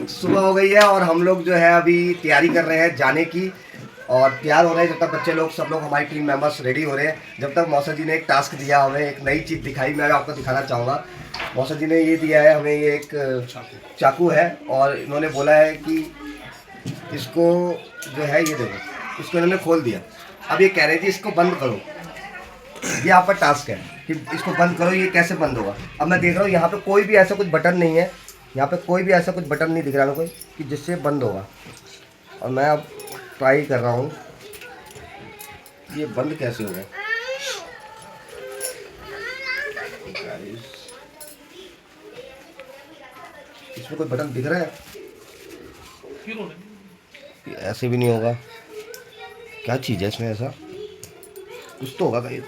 सुबह हो गई है और हम लोग जो है अभी तैयारी कर रहे हैं जाने की और तैयार हो रहे हैं। जब तक बच्चे लोग सब लोग हमारी टीम मेंबर्स रेडी हो रहे हैं, जब तक मौसा जी ने एक टास्क दिया हमें, एक नई चीज़ दिखाई, मैं आपको दिखाना चाहूँगा। मौसा जी ने ये दिया है हमें, ये एक चाकू है और इन्होंने बोला है कि इसको जो है ये देखो, इसको इन्होंने खोल दिया। अब ये कह रहे थे इसको बंद करो, ये आपका टास्क है कि इसको बंद करो। ये कैसे बंद होगा? अब मैं देख रहा हूँ यहाँ पे कोई भी ऐसा कुछ बटन नहीं है, यहाँ पे कोई भी ऐसा कुछ बटन नहीं दिख रहा मेरे को कि जिससे बंद होगा। और मैं अब ट्राई कर रहा हूँ ये बंद कैसे होगा। इसमें कोई बटन दिख रहा है? ऐसे भी नहीं होगा। क्या चीज़ है इसमें? ऐसा कुछ तो होगा कहीं।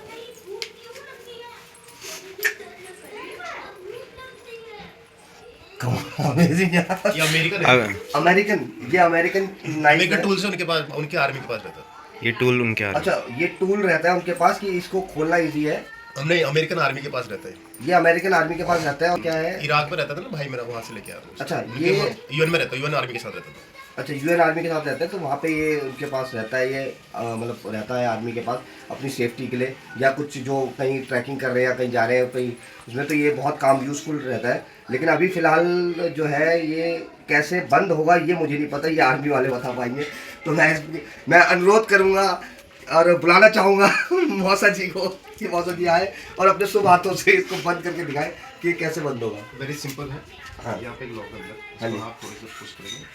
अमेरिकन टूल्स है उनके पास, उनके आर्मी के पास रहता है ये टूल उनके आर्मी। अच्छा, ये टूल रहता है उनके पास कि इसको खोलना इजी है। नहीं, अमेरिकन आर्मी के पास रहता है। ये अमेरिकन आर्मी के पास रहता है। और क्या है, इराक में रहता था ना भाई मेरा, वहाँ से लेके आया था। अच्छा, ये यूएन में रहता है, यूएन आर्मी के साथ रहता था। अच्छा, यूएन आर्मी के साथ रहता है, तो वहाँ पे ये उनके पास रहता है। ये मतलब रहता है आर्मी के पास अपनी सेफ्टी के लिए, या कुछ जो कहीं ट्रैकिंग कर रहे हैं या कहीं जा रहे हैं कहीं, उसमें तो ये बहुत काम यूज़फुल रहता है। लेकिन अभी फ़िलहाल जो है ये कैसे बंद होगा ये मुझे नहीं पता, ये आर्मी वाले बता पाएंगे। तो मैं अनुरोध करूँगा और बुलाना चाहूँगा मौसा जी को कि मौसा जी आए और अपने शुभ हाथों से इसको बंद करके दिखाएं कि कैसे बंद होगा। वेरी सिंपल है। हाँ, यहाँ पे एक लॉक है, हाँ जी। आप थोड़ी सी पुश करेंगे।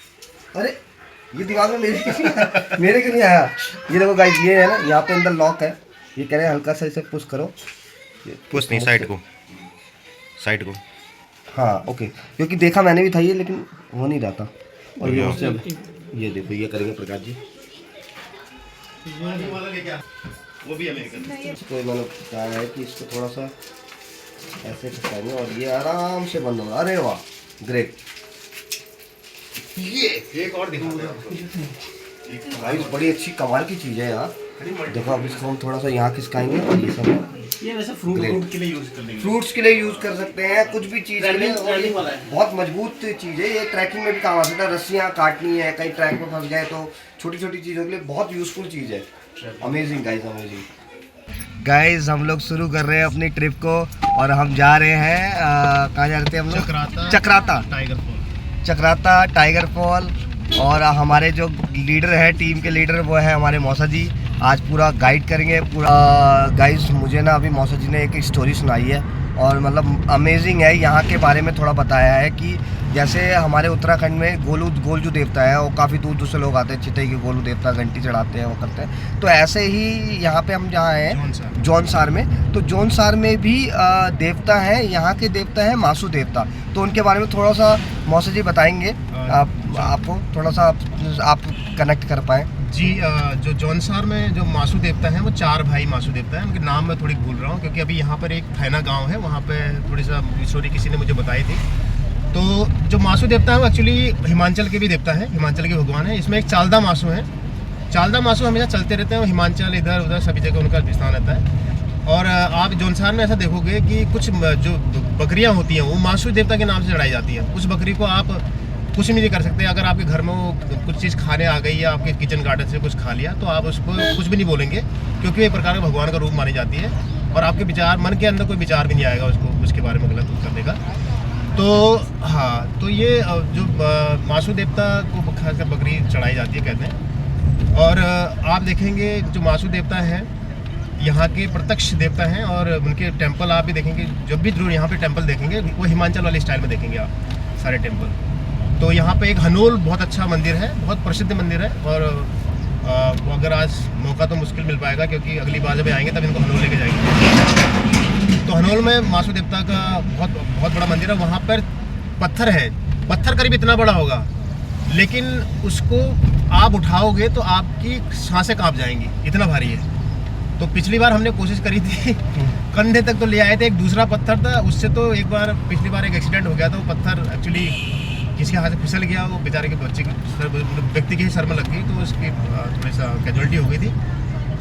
अरे ये दिमाग में मेरे क्यों नहीं आया? ये देखो गाइस, ये है ना, यहाँ पे अंदर लॉक है। ये कह रहे हैं हल्का सा इसे पुश करो। पुश नहीं, साइड को, साइड को। हाँ ओके, क्योंकि देखा मैंने भी था ये, लेकिन हो नहीं रहा था। और ये उससे ये देखो, ये करेंगे प्रकाश जी। वो भी अमेरिकन। तो मैंने कहा है कि इसको थोड़ा सा ऐसे खिंचाएंगे और ये आराम से बंद होगा। अरे वाह, ग्रेट। ये एक और दिखाते हैं आपको। गाइस बड़ी अच्छी कमाल की चीज़ है यार। देखो अब इसको हम थोड़ा सा यहाँ खिसकाएंगे और ये सब ये वैसे फ्रूट के लिए यूज कर लेंगे। फ्रूट्स के लिए यूज़ कर सकते हैं, कुछ भी चीज़ के लिए। और ये बहुत मजबूत चीज़ है, ये ट्रैकिंग में भी काम आ सकता है। रस्सियाँ काटनी है, कहीं ट्रैक में फंस गए तो छोटी छोटी चीज़ों के लिए बहुत यूज़फुल चीज़ है। Amazing guys, amazing. गाइस हम लोग शुरू कर रहे हैं अपनी ट्रिप को और हम जा रहे हैं कहाँ जा रहे थे हम लोग? Chakrata tiger fall. Chakrata tiger fall. और हमारे जो लीडर है, टीम के लीडर, वो है हमारे मौसा जी। आज पूरा गाइड करेंगे पूरा। गाइस मुझे ना अभी मौसा जी ने एक स्टोरी सुनाई है और मतलब अमेजिंग है। यहाँ के बारे में थोड़ा बताया है कि जैसे हमारे उत्तराखंड में गोलजू देवता है, वो काफ़ी दूर दूर से लोग आते हैं चिते की गोलू देवता घंटी चढ़ाते हैं, वो करते हैं। तो ऐसे ही यहाँ पे हम जहाँ हैं जौनसार में, तो जौनसार में भी देवता है। यहाँ के देवता है मासू देवता। तो उनके बारे में थोड़ा सा मौसा जी बताएंगे, आपको थोड़ा सा आप कनेक्ट कर पाएँ जी। जो जौनसार में जो मासू देवता है, वो 4 भाई मासू देवता है। उनके नाम मैं थोड़ी भूल रहा हूँ, क्योंकि अभी यहाँ पर एक फैना गांव है, वहाँ पे थोड़ी सा स्टोरी किसी ने मुझे बताई थी। तो जो मासू देवता है वो एक्चुअली हिमाचल के भी देवता है, हिमाचल के भगवान है। इसमें एक चालदा मासू है। चालदा मासू हमेशा चलते रहते हैं, हिमाचल इधर उधर सभी जगह उनका स्थान रहता है। और आप जौनसार में ऐसा देखोगे कि कुछ जो बकरियाँ होती हैं वो मासू देवता के नाम से चढ़ाई जाती हैं। उस बकरी को आप कुछ नहीं कर सकते। अगर आपके घर में वो कुछ चीज़ खाने आ गई या आपके किचन गार्डन से कुछ खा लिया, तो आप उसको कुछ भी नहीं बोलेंगे, क्योंकि वो एक प्रकार का भगवान का रूप मानी जाती है। और आपके विचार, मन के अंदर कोई विचार भी नहीं आएगा उसको उसके बारे में गलत करने का। तो हाँ, तो ये जो मासू देवता को खासकर बकरी चढ़ाई जाती है कहते हैं। और आप देखेंगे जो मासू देवता है यहाँ के प्रत्यक्ष देवता हैं, और उनके टेम्पल आप भी देखेंगे। जब भी जरूर यहाँ पे टेम्पल देखेंगे वो हिमाचल वाले स्टाइल में देखेंगे आप सारे टेम्पल। तो यहाँ पे एक हनोल बहुत अच्छा मंदिर है, बहुत प्रसिद्ध मंदिर है। और अगर आज मौका तो मुश्किल मिल पाएगा, क्योंकि अगली बार जब आएंगे तब इनको हनोल लेके जाएंगे। तो हनोल में मासू देवता का बहुत बड़ा मंदिर है। वहाँ पर पत्थर है, पत्थर करीब इतना बड़ा होगा, लेकिन उसको आप उठाओगे तो आपकी सांसें कांप जाएंगी, इतना भारी है। तो पिछली बार हमने कोशिश करी थी, कंधे तक तो ले आए थे। एक दूसरा पत्थर था, उससे तो एक बार पिछली बार एक एक्सीडेंट हो गया था। वो पत्थर एक्चुअली किसी हाथ से फिसल गया, वो बेचारे के बच्चे व्यक्ति के ही सर में लग गई, तो उसकी थोड़ी सा कैजुअलिटी हो गई थी।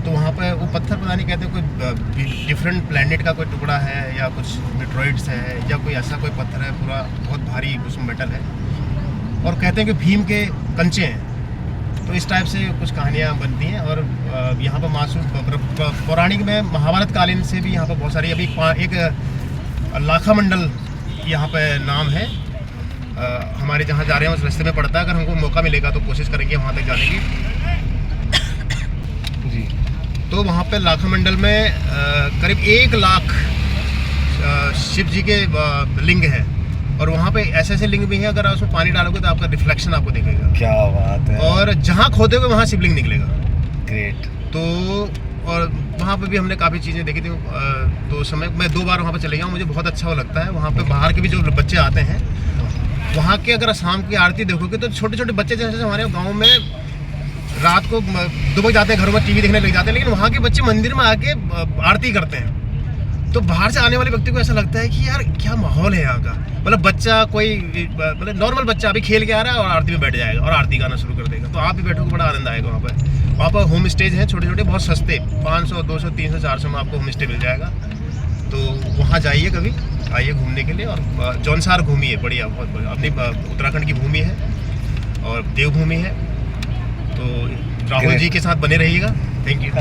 तो वहाँ पर वो पत्थर पता नहीं कहते कोई डिफरेंट प्लैनेट का कोई टुकड़ा है, या कुछ मेट्रॉइड्स है, या कोई ऐसा कोई पत्थर है पूरा बहुत भारी, उसमें मेटल है। और कहते हैं कि भीम के कंचे हैं। तो इस टाइप से कुछ कहानियाँ बनती हैं। और यहाँ पर मासू पौराणिक में महाभारत कालीन से भी यहाँ पर बहुत सारी, अभी एक लाखा मंडल यहाँ पे नाम है, हमारे जहाँ जा रहे हैं उस रास्ते में पड़ता है। अगर हमको मौका मिलेगा तो कोशिश करेंगे वहाँ तक जाने की जी। तो वहाँ पे लाखा मंडल में करीब 1 लाख शिव जी के लिंग है। और वहाँ पे ऐसे ऐसे लिंग भी हैं, अगर आप उसमें पानी डालोगे तो आपका रिफ्लेक्शन आपको दिखेगा। क्या बात है। और जहाँ खोदोगे वहाँ शिवलिंग निकलेगा। ग्रेट। तो और वहाँ पे भी हमने काफ़ी चीज़ें देखी थी। तो समय मैं 2 बार वहाँ पे चले गया हूँ, मुझे बहुत अच्छा वो लगता है। वहाँ पे बाहर के भी जो बच्चे आते हैं, वहाँ के अगर शाम की आरती देखोगे तो छोटे छोटे बच्चे, जैसे हमारे गाँव में रात को दुबक जाते हैं, घरों में टीवी देखने लग जाते हैं, लेकिन वहाँ के बच्चे मंदिर में आके आरती करते हैं। तो बाहर से आने वाले व्यक्ति को ऐसा लगता है कि यार क्या माहौल है यहाँ का। मतलब बच्चा कोई मतलब नॉर्मल बच्चा अभी खेल के आ रहा है और आरती में बैठ जाएगा और आरती गाना शुरू कर देगा। तो आप भी बैठोगे, बड़ा आनंद आएगा। वहाँ पर होम स्टेज हैं छोटे छोटे, बहुत सस्ते, 500, 200, 300, 400 में आपको होम स्टे मिल जाएगा। तो वहाँ जाइए, कभी आइए घूमने के लिए। और जौनसार घूमिए, बढ़िया, बहुत बढ़िया। अपनी उत्तराखंड की भूमि है और देवभूमि है। तो राहुल जी के साथ बने रहिएगा। Thank you.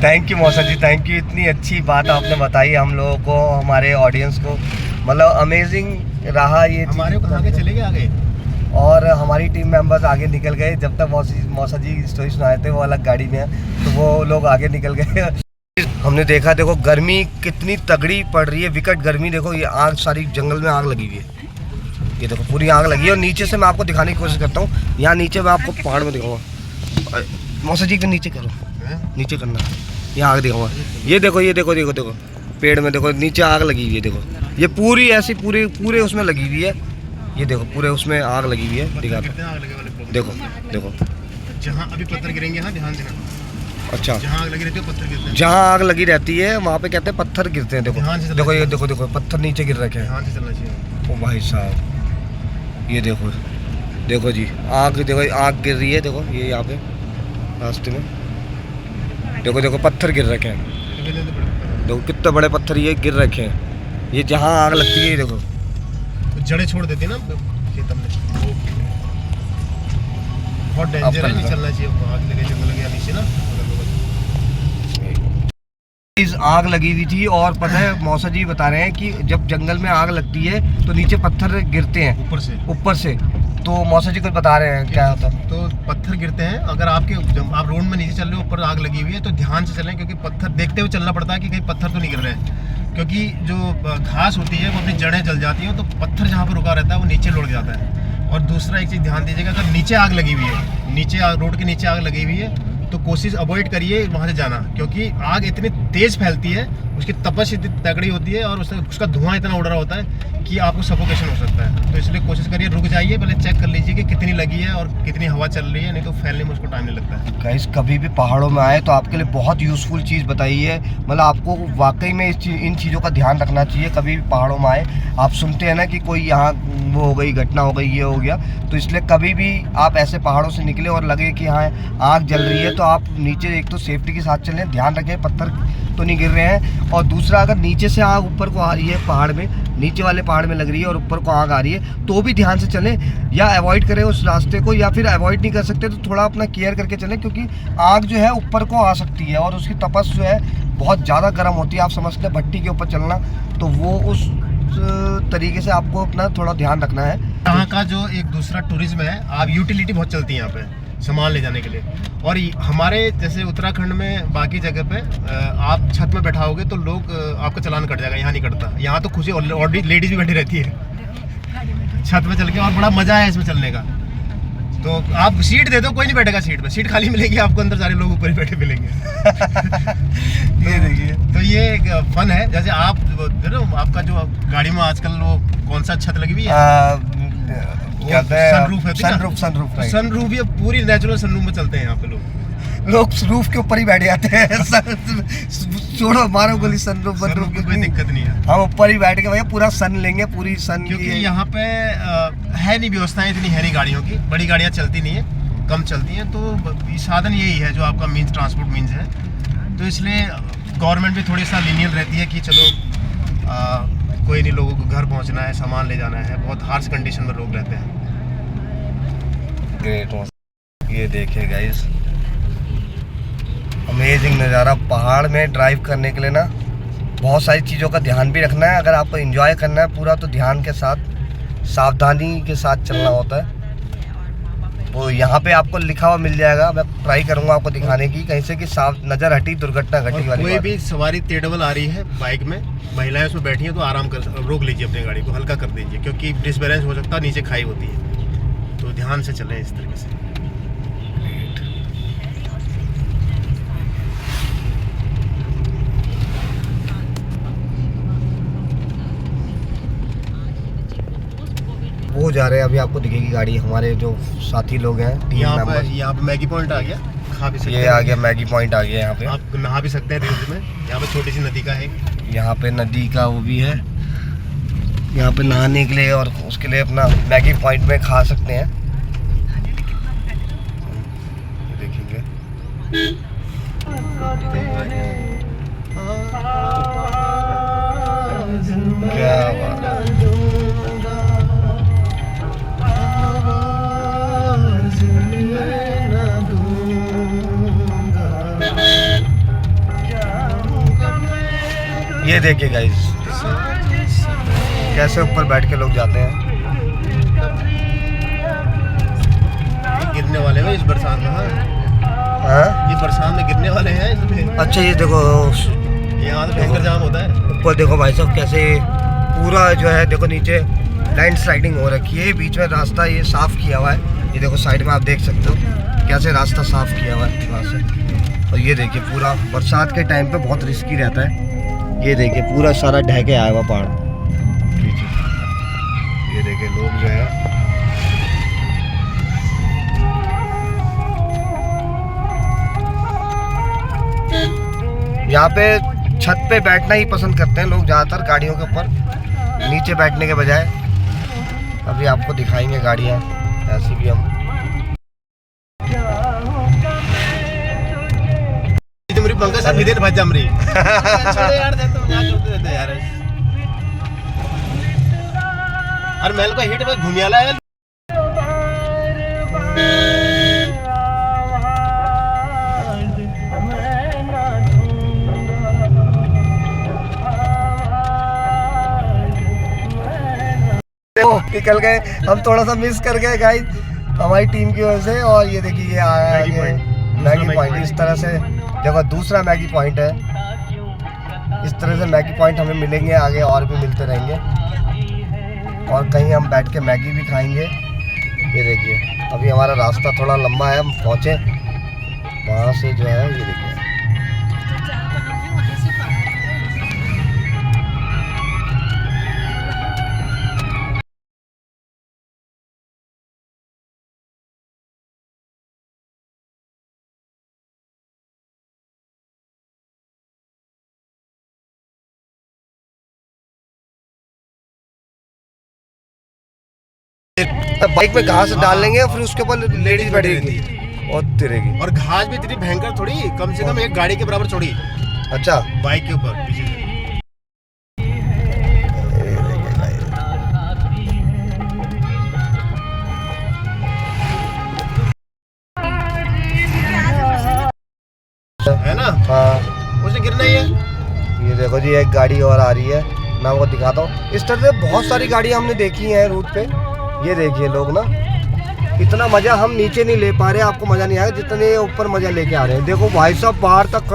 थैंक यू मौसा जी, थैंक यू। इतनी अच्छी बात आपने बताई हम लोगों को, हमारे ऑडियंस को। मतलब अमेजिंग रहा ये। हमारे को आगे चले गए आगे, और हमारी टीम मेंबर्स आगे निकल गए। जब तक मौसा जी स्टोरी सुनाए थे, वो अलग गाड़ी में है, तो वो लोग आगे निकल गए। हमने देखा, देखो गर्मी कितनी तगड़ी पड़ रही है, विकट गर्मी। देखो ये आग, सारी जंगल में आग लगी हुई है। ये देखो पूरी आग लगी है। और नीचे से मैं आपको दिखाने की कोशिश करता हूँ। यहाँ नीचे मैं आपको पहाड़ में दिखाऊंगा। मौसा जी के नीचे करो, नीचे करना, यहाँ आग दिखाऊंगा। ये देखो, ये देखो, देखो देखो पेड़ में देखो नीचे आग लगी हुई है। देखो ये पूरी ऐसी पूरे उसमें लगी हुई है। ये देखो पूरे उसमें आग लगी हुई है। दिखा देखो, देखो जहाँ अभी पत्थर गिरेंगे, हाँ ध्यान देना। अच्छा, जहाँ आग लगी रहती है पत्थर गिरते हैं। जहाँ आग लगी रहती है वहाँ पे कहते हैं पत्थर गिरते हैं। देखो देखो, ये देखो, देखो पत्थर नीचे गिर रखे हैं। ध्यान से चलना चाहिए। ओ भाई साहब, ये देखो, देखो जी आग, देखो आग गिर रही है। देखो ये यहाँ पे रास्ते में देखो, देखो पत्थर गिर रखे हैं। देखो कितने बड़े पत्थर ये गिर रखे हैं। ये जहाँ आग लगती है, देखो जड़ें छोड़ देती है ना खेत में। बहुत डेंजर है, नहीं चलना चाहिए। आग लगे, जंगल लगे नीचे ना। इस आग लगी हुई थी। और पता है मौसा जी बता रहे हैं कि जब जंगल में आग लगती है तो नीचे पत्थर गिरते हैं ऊपर से। तो मौसा जी कुछ बता रहे हैं क्या होता है। तो पत्थर गिरते हैं। अगर जब आप रोड में नीचे चल रहे हो, ऊपर आग लगी हुई है, तो ध्यान से चलें, क्योंकि पत्थर देखते हुए चलना पड़ता है कि कहीं पत्थर तो नहीं गिर रहे हैं। क्योंकि जो घास होती है वो अपनी जड़ें जल जाती हैं, तो पत्थर जहाँ पर रुका रहता है वो नीचे लुढ़क जाता है। और दूसरा एक चीज़ ध्यान दीजिएगा, अगर नीचे आग लगी हुई है, नीचे रोड के नीचे आग लगी हुई है, तो कोशिश अवॉइड करिए वहाँ से जाना। क्योंकि आग इतनी तेज़ फैलती है, उसकी तपश इतनी तगड़ी होती है और उसका धुआं इतना उड़ रहा होता है कि आपको सफोकेशन हो सकता है। तो इसलिए कोशिश करिए, रुक जाइए, पहले चेक कर लीजिए कि कितनी लगी है और कितनी हवा चल रही है, नहीं तो फैलने में उसको टाइम नहीं लगता है। गाइस कभी भी पहाड़ों में आए तो आपके लिए बहुत यूज़फुल चीज़ बताई है। मतलब आपको वाकई में इन चीज़ों का ध्यान रखना चाहिए। कभी भी पहाड़ों में आए, आप सुनते हैं ना कि कोई यहाँ वो हो गई, घटना हो गई, ये हो गया, तो इसलिए कभी भी आप ऐसे पहाड़ों से निकले और लगे कि हाँ आग जल रही है, तो आप नीचे एक तो सेफ्टी के साथ चलें, ध्यान रखें पत्थर तो नहीं गिर रहे हैं। और दूसरा, अगर नीचे से आग ऊपर को आ रही है, पहाड़ में, नीचे वाले पहाड़ में लग रही है और ऊपर को आग आ रही है, तो भी ध्यान से चलें या अवॉइड करें उस रास्ते को। या फिर अवॉइड नहीं कर सकते तो थोड़ा अपना केयर करके चलें, क्योंकि आग जो है ऊपर को आ सकती है और उसकी तपश जो है बहुत ज़्यादा गर्म होती है। आप समझते हैं भट्टी के ऊपर चलना, तो वो उस तरीके से आपको अपना थोड़ा ध्यान रखना है। यहाँ का जो एक दूसरा टूरिज्म है, आप यूटिलिटी बहुत चलती है यहाँ पे सामान ले जाने के लिए। और हमारे जैसे उत्तराखंड में बाकी जगह पे आप छत में बैठाओगे तो लोग आपका चालान कट जाएगा, यहाँ नहीं कटता। यहाँ तो खुशी ऑलरेडी लेडीज भी बैठी रहती है छत में चल के, और बड़ा मजा है इसमें चलने का। तो आप सीट दे दो, कोई नहीं बैठेगा सीट पे, सीट खाली मिलेगी आपको, अंदर सारे लोग ऊपर ही बैठे मिलेंगे। ये देखिए, तो ये एक फन है। जैसे आप आपका जो गाड़ी में आजकल वो कौन सा छत लगी हुई है, सनरूफ भी पूरी नेचुरल सनरूफ में चलते हैं यहाँ पे लोग रूफ के ऊपर ही बैठ जाते हैं। छोड़ो मारो गोली, सनरूफ की कोई दिक्कत नहीं है। हम ऊपर ही बैठ के भैया पूरा सन लेंगे, पूरी सन। क्योंकि यहाँ पे है नहीं, व्यवस्थाएं इतनी है नहीं गाड़ियों की, बड़ी गाड़ियाँ चलती नहीं है, कम चलती हैं। तो साधन यही है जो आपका मीन्स, ट्रांसपोर्ट मीन्स है। तो इसलिए गवर्नमेंट भी थोड़ी सा लीनियल रहती है कि चलो कोई नहीं, लोगों को घर पहुँचना है, सामान ले जाना है। बहुत हार्श कंडीशन में लोग रहते हैं। ग्रेट। ये देखिए गाइस, अमेजिंग नज़ारा। पहाड़ में ड्राइव करने के लिए ना बहुत सारी चीज़ों का ध्यान भी रखना है। अगर आपको एंजॉय करना है पूरा, तो ध्यान के साथ, सावधानी के साथ चलना होता है। वो यहाँ पे आपको लिखा हुआ मिल जाएगा। मैं ट्राई करूँगा आपको दिखाने की, कहीं से कि साफ नज़र हटी, दुर्घटना घटी वाली कोई बात। भी सवारी टेढ़ आ रही है बाइक में, महिलाएं उसमें बैठी हैं, तो आराम कर रोक लीजिए अपनी गाड़ी को, हल्का कर दीजिए, क्योंकि डिसबैलेंस हो सकता है, नीचे खाई होती है, तो ध्यान से चलें इस तरीके से। वो जा रहे हैं, अभी आपको दिखेगी गाड़ी। हमारे जो साथी लोग हैं, टीम मेंबर्स। यहाँ पे मैगी पॉइंट आ गया, खा भी सकते हैं। ये आ गया मैगी पॉइंट, आ गया यहाँ पे। आप नहा भी सकते हैं रिवर में। यहाँ पे छोटी सी नदी का है, यहाँ पे नदी का वो भी है, यहाँ पे नहाने के लिए, और उसके लिए अपना मैगी पॉइंट में खा सकते हैं। देखेंगे क्या बात है। ये देखिए गाइस, कैसे ऊपर बैठ के लोग जाते हैं। गिरने वाले हैं इस बरसात में। हाँ, ये बरसात में गिरने वाले हैं इसमें। अच्छा ये देखो, यहाँ तो टैंकर जाम होता है। ऊपर देखो भाई साहब, कैसे पूरा जो है, देखो नीचे लैंड स्लाइडिंग हो रखी है। बीच में रास्ता ये साफ किया हुआ है। ये देखो साइड में आप देख सकते हो कैसे रास्ता साफ किया हुआ है वहाँ से। और ये देखिए पूरा बरसात के टाइम पे बहुत रिस्की रहता है। ये देखिए पूरा सारा ढह के आया हुआ पहाड़। ये देखिए लोग जो है, यहाँ पे छत पे बैठना ही पसंद करते हैं लोग ज़्यादातर, गाड़ियों के ऊपर नीचे बैठने के बजाय। अभी आपको दिखाएंगे गाड़ियाँ ऐसी भी हम। मेरी पंकज साथ विदेश भाज जम रही यार, यार और महल का हिट में घुमियाला है। निकल गए हम, थोड़ा सा मिस कर गए गाइस हमारी टीम की वजह से। और ये देखिए ये आया मैगी पॉइंट। इस तरह से देखो दूसरा मैगी पॉइंट है। इस तरह से मैगी पॉइंट हमें मिलेंगे आगे, और भी मिलते रहेंगे। और कहीं हम बैठ के मैगी भी खाएंगे। ये देखिए अभी हमारा रास्ता थोड़ा लंबा है, हम पहुँचे वहाँ से जो है। ये देखिए बाइक में घास डाल लेंगे, फिर उसके ऊपर लेडीज बैठेगी और तिरेगी। और घास भी इतनी भयंकर थोड़ी, कम से कम एक गाड़ी के बराबर थोड़ी। अच्छा, बाइक के ऊपर पीछे से। है ना? हाँ, उसे गिरना ही है। ये देखो जी एक गाड़ी और आ रही है, मैं आपको दिखाता हूँ। इस तरह से बहुत सारी गाड़ियाँ हमने देखी हैं रूट पे। ये देखिए लोग ना, इतना मज़ा हम नीचे नहीं ले पा रहे, आपको मज़ा नहीं आएगा जितने ऊपर मज़ा लेके आ रहे हैं। देखो भाई साहब बाहर तक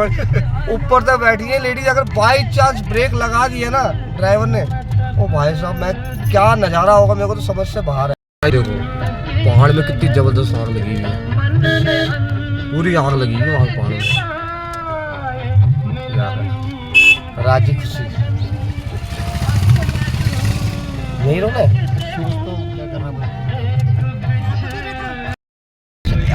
ऊपर तक बैठी है लेडीज। अगर बाई चांस ब्रेक लगा दिए ना ड्राइवर ने, ओ भाई साहब मैं क्या नज़ारा होगा, मेरे को तो समझ से बाहर है। देखो पहाड़ में कितनी ज़बरदस्त आग लगी हुई है, पूरी आग लगी हुई है वहाँ पहाड़ में। राजी खुशी यही रोना है।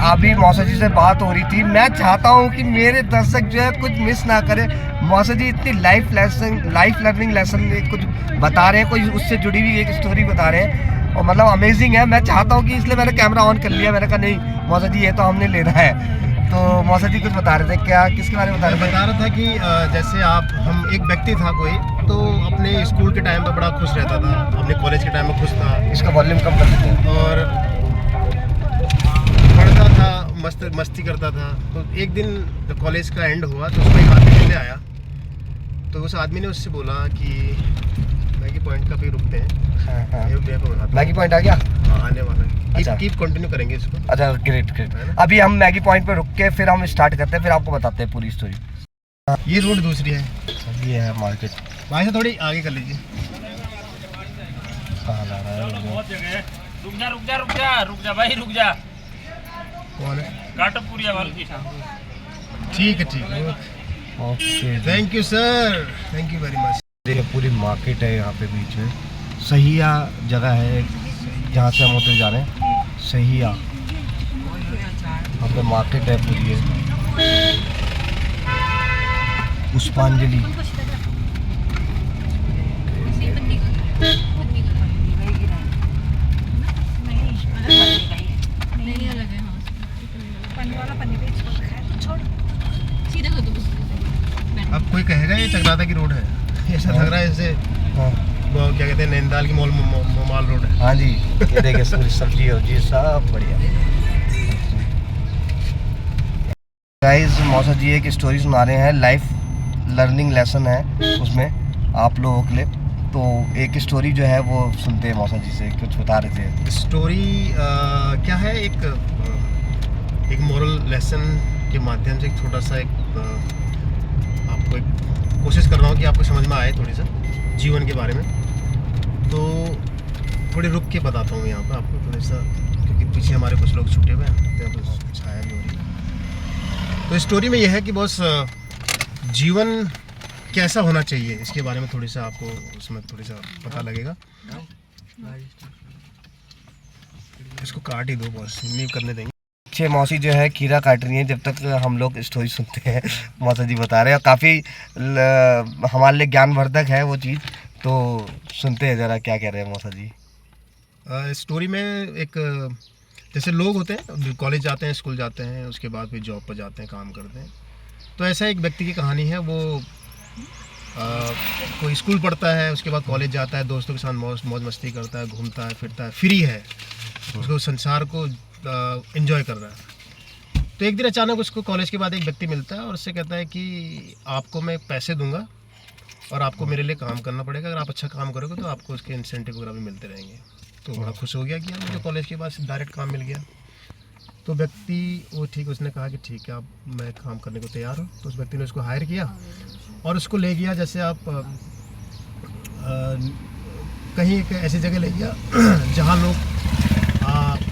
अभी मौसा जी से बात हो रही थी, मैं चाहता हूँ कि मेरे दर्शक जो है कुछ मिस ना करें। मौसा जी इतनी लाइफ लर्निंग लेसन कुछ बता रहे हैं, कोई उससे जुड़ी हुई एक स्टोरी बता रहे हैं, और मतलब अमेजिंग है। मैं चाहता हूँ कि इसलिए मैंने कैमरा ऑन कर लिया। मैंने कहा नहीं मौसा जी ये तो हमने लेना है। तो मौसा जी कुछ बता रहे थे, क्या किसके बारे में बता रहे थे? बता रहा था कि जैसे हम एक व्यक्ति था कोई, तो अपने स्कूल के टाइम पे बड़ा खुश रहता था, अपने कॉलेज के टाइम में खुश था। इसका वॉल्यूम कम कर सकते हैं। और मस्त मस्ती करता था। तो एक दिन जब कॉलेज का एंड हुआ तो उसको एक आदमी मिलने आया, तो उस आदमी ने उससे बोला कि मैगी पॉइंट का भी रुकते हैं। मैगी पॉइंट आ गया, आने वाला है। अच्छा। कीप कंटिन्यू करेंगे इसको। अच्छा ग्रेट ग्रेट। है ना? अभी हम मैगी पॉइंट पे रुक के फिर हम स्टार्ट करते हैं, फिर आपको बताते हैं पूरी स्टोरी। ये रोड दूसरी है, ये है मार्केट। वहाँ से थोड़ी आगे कर लीजिए। कहाँ जा रहा है? बहुत जगह है। रुक जा रुक जा रुक जा रुक जा भाई रुक जा। कौन है? काटपुरिया वाल की ठीक है ठीक है, okay thank you sir, thank you very much. ये पूरी मार्केट है यहाँ पे बीच में। सहिया जगह है जहाँ से हम होते जा रहे हैं, सहिया। यहाँ पे मार्केट है पूरी है। पुष्पांजलि नहीं अलग है। हाँ पन्नी वाला पन्नी पे तो छोड़ सीधा कर दो बस। अब कोई कहेगा ये चकराता की रोड है, ऐसा लग रहा है जैसे हाँ वो क्या कहते हैं नैनीताल की मोमाल रोड है। हाँ जी, ये देखिए सब्जी वब्जी सब बढ़िया। गाइस मौसा जी एक स्टोरी सुना रहे हैं, लाइफ लर्निंग लेसन है उसमें आप लोगों के लिए। तो एक स्टोरी जो है वो सुनते हैं मौसा जी से, कुछ बता रहे थे। स्टोरी क्या है, एक मॉरल लेसन के माध्यम से एक छोटा सा आपको एक कोशिश कर रहा हूँ कि आपको समझ में आए थोड़ी सा जीवन के बारे में। तो थोड़े रुक के बताता हूँ यहाँ पर आपको थोड़ा सा, क्योंकि पीछे हमारे कुछ लोग छूटे हुए हैं तो यहाँ छाया भी हो रही है। तो स्टोरी में यह है कि बॉस जीवन कैसा होना चाहिए, इसके बारे में थोड़ी सा आपको उसमें थोड़ी सा पता लगेगा। इसको काट ही दो बॉस, नहीं करने देंगे। छे मौसी जो है खीरा काट रही है जब तक हम लोग स्टोरी सुनते हैं। मौसा जी बता रहे हैं, काफ़ी हमारे लिए ज्ञानवर्धक है वो चीज़। तो सुनते हैं ज़रा क्या कह रहे हैं मौसा जी। स्टोरी में एक जैसे लोग होते हैं, कॉलेज जाते हैं, स्कूल जाते हैं, उसके बाद फिर जॉब पर जाते हैं, काम करते हैं। तो ऐसा एक व्यक्ति की कहानी है। वो कोई स्कूल पढ़ता है, उसके बाद कॉलेज जाता है, दोस्तों के साथ मौज मस्ती करता है, घूमता है फिरता है, फ्री है, उसको संसार को एंजॉय कर रहा है। तो एक दिन अचानक उसको कॉलेज के बाद एक व्यक्ति मिलता है और उससे कहता है कि आपको मैं पैसे दूंगा और आपको मेरे लिए काम करना पड़ेगा, अगर आप अच्छा काम करोगे तो आपको उसके इंसेंटिव वगैरह भी मिलते रहेंगे। तो बड़ा खुश हो गया कि यार मुझे कॉलेज के बाद डायरेक्ट काम मिल गया। तो व्यक्ति वो ठीक, उसने कहा कि ठीक है, आप मैं काम करने को तैयार हूँ। तो उस व्यक्ति ने उसको हायर किया और उसको ले गया, जैसे आप कहीं एक ऐसी जगह ले गया जहाँ लोग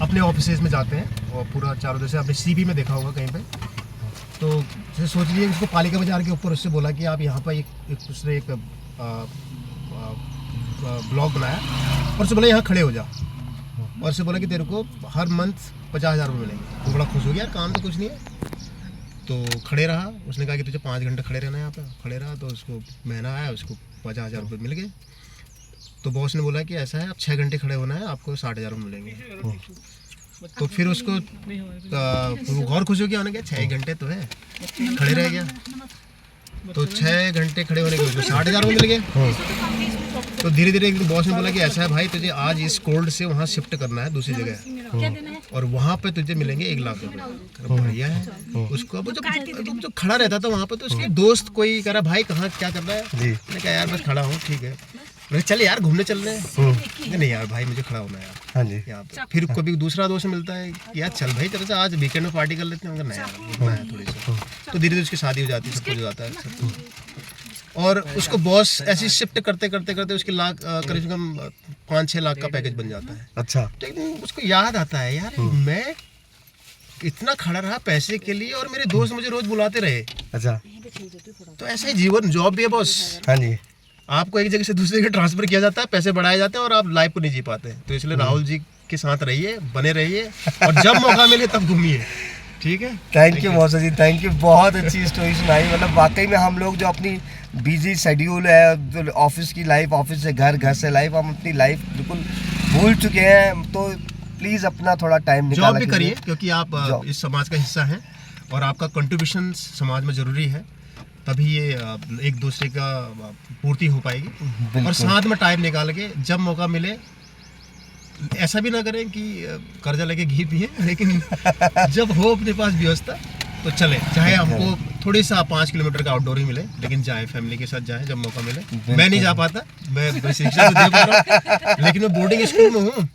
अपने ऑफिसेज में जाते हैं और पूरा चारों, जैसे आपने सीबी में देखा होगा कहीं पे। तो जैसे सोच लीजिए उसको पालिका बाजार के ऊपर उससे बोला कि आप यहाँ पर एक उसने एक ब्लॉग बनाया और उससे बोला यहाँ खड़े हो जा, और उससे बोला कि तेरे को हर मंथ 50,000 रुपये मिलेंगे। तो बड़ा खुश हो गया, काम तो कुछ नहीं है। तो खड़े रहा, उसने कहा कि तुझे 5 घंटे खड़े रहना है यहाँ पे। खड़े रहा तो उसको महीना आया, उसको 50,000 रुपये मिल गए। तो बॉस ने बोला कि ऐसा है, आप 6 घंटे खड़े होना है, आपको 60,000 रुपये मिलेंगे। तो फिर उसको और खुश हो गया, उन्होंने कहा 6 घंटे तो है, खड़े रह गया। तो 6 घंटे खड़े होने के उसको 60,000 रुपये मिल गए। तो धीरे धीरे एक दिन बॉस ने बोला कि ऐसा है भाई, तुझे आज इस कोल्ड से वहाँ शिफ्ट करना है दूसरी जगह, और वहाँ पे तुझे मिलेंगे 1 लाख रुपये। बढ़िया है। उसको अब जो खड़ा रहता था वहाँ पे, तो उसके दोस्त कोई कह रहा भाई कहाँ क्या कर रहा है। मैंने कहा यार बस खड़ा हूँ। ठीक है, चल यार घूमने चल रहे हैं। नहीं यार भाई मुझे खड़ा होना है यार। हाँ जी। यहाँ पे फिर कभी दूसरा दोस्त मिलता है कि यार चल भाई तेरे से आज वीकेंड में पार्टी कर लेते हैं। नहीं यार घूमना है थोड़ी सी। तो धीरे धीरे उसकी शादी हो जाती है, सब कुछ हो जाता है। और उसको बॉस ऐसी शिफ्ट करते करते करते उसके लाख करीब कम 5-6 लाख का पैकेज बन जाता है। अच्छा। तो एक दिन उसको याद आता है, यार मैं इतना खड़ा रहा पैसे के लिए और मेरे दोस्त मुझे रोज बुलाते रहे। अच्छा। तो ऐसा ही जीवन, जॉब भी है बॉस। हाँ जी। आपको एक जगह से दूसरी जगह ट्रांसफर किया जाता है, पैसे बढ़ाए जाते हैं और आप लाइफ को नहीं जी पाते। तो इसलिए राहुल जी के साथ रहिए, बने रहिए, और जब मौका मिले तब घूमिए। ठीक है, थैंक यू मौसा जी, थैंक यू। बहुत अच्छी स्टोरी सुनाई। मतलब वाकई में हम लोग जो अपनी बिजी शेड्यूल है, ऑफिस की लाइफ, ऑफिस से घर, घर से लाइफ, हम अपनी लाइफ बिल्कुल भूल चुके हैं। तो प्लीज़ अपना थोड़ा टाइम निकाला जॉब भी करिए, क्योंकि आप इस समाज का हिस्सा हैं और आपका कंट्रीब्यूशन समाज में ज़रूरी है। तभी ये एक दूसरे का पूर्ति हो पाएगी। और साथ में टाइम निकाल के जब मौका मिले ऐसा भी ना करें कि कर्जा लेके घी पिए, लेकिन जब हो अपने पास व्यवस्था तो चले, चाहे हमको थोड़ी सा 5 किलोमीटर का आउटडोर ही मिले, लेकिन जाए, फैमिली के साथ जाए जब मौका मिले। मैं नहीं जा पाता, मैं शिक्षा तो दे पा रहा हूँ, लेकिन मैं बोर्डिंग स्कूल में हूँ,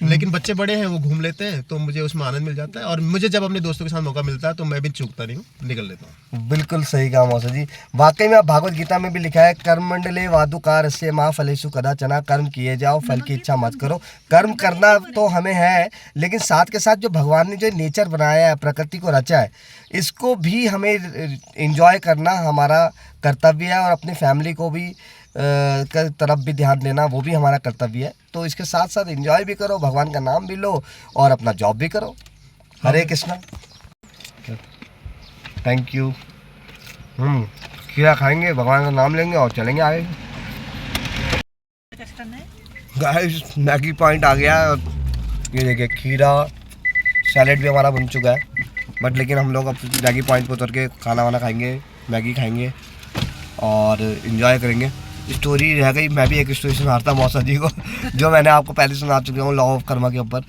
लेकिन बच्चे बड़े हैं, वो घूम लेते हैं, तो मुझे उसमें आनंद मिल जाता है। और मुझे जब अपने दोस्तों के साथ मौका मिलता है तो मैं भी चूकता नहीं हूँ, निकल लेता हूँ। बिल्कुल सही कहा मौसा जी। वाकई में भागवत गीता में भी लिखा है, कर्म मंडले वादुकार से माँ फलेशु कदाचना, कर्म किए जाओ फल की इच्छा मत करो। कर्म करना तो हमें है, लेकिन साथ के साथ जो भगवान ने जो नेचर बनाया है, प्रकृति को रचा है, इसको भी हमें एंजॉय करना हमारा कर्तव्य है, और अपनी फैमिली को भी का तरफ भी ध्यान देना वो भी हमारा कर्तव्य है। तो इसके साथ साथ एंजॉय भी करो, भगवान का नाम भी लो और अपना जॉब भी करो। हरे कृष्णा। Thank you. खीरा खाएंगे, भगवान का नाम लेंगे और चलेंगे आगे। गाइस मैगी पॉइंट आ गया, और ये देखिए खीरा सैलेड भी हमारा बन चुका है, बट लेकिन हम लोग अब मैगी पॉइंट पर उतर के खाना वाना खाएंगे, मैगी खाएंगे और इन्जॉय करेंगे। स्टोरी रह गई, मैं भी एक स्टोरी सुनाता मौसा जी को जो मैंने आपको पहले सुना चुका हूँ, लॉ ऑफ कर्मा के ऊपर।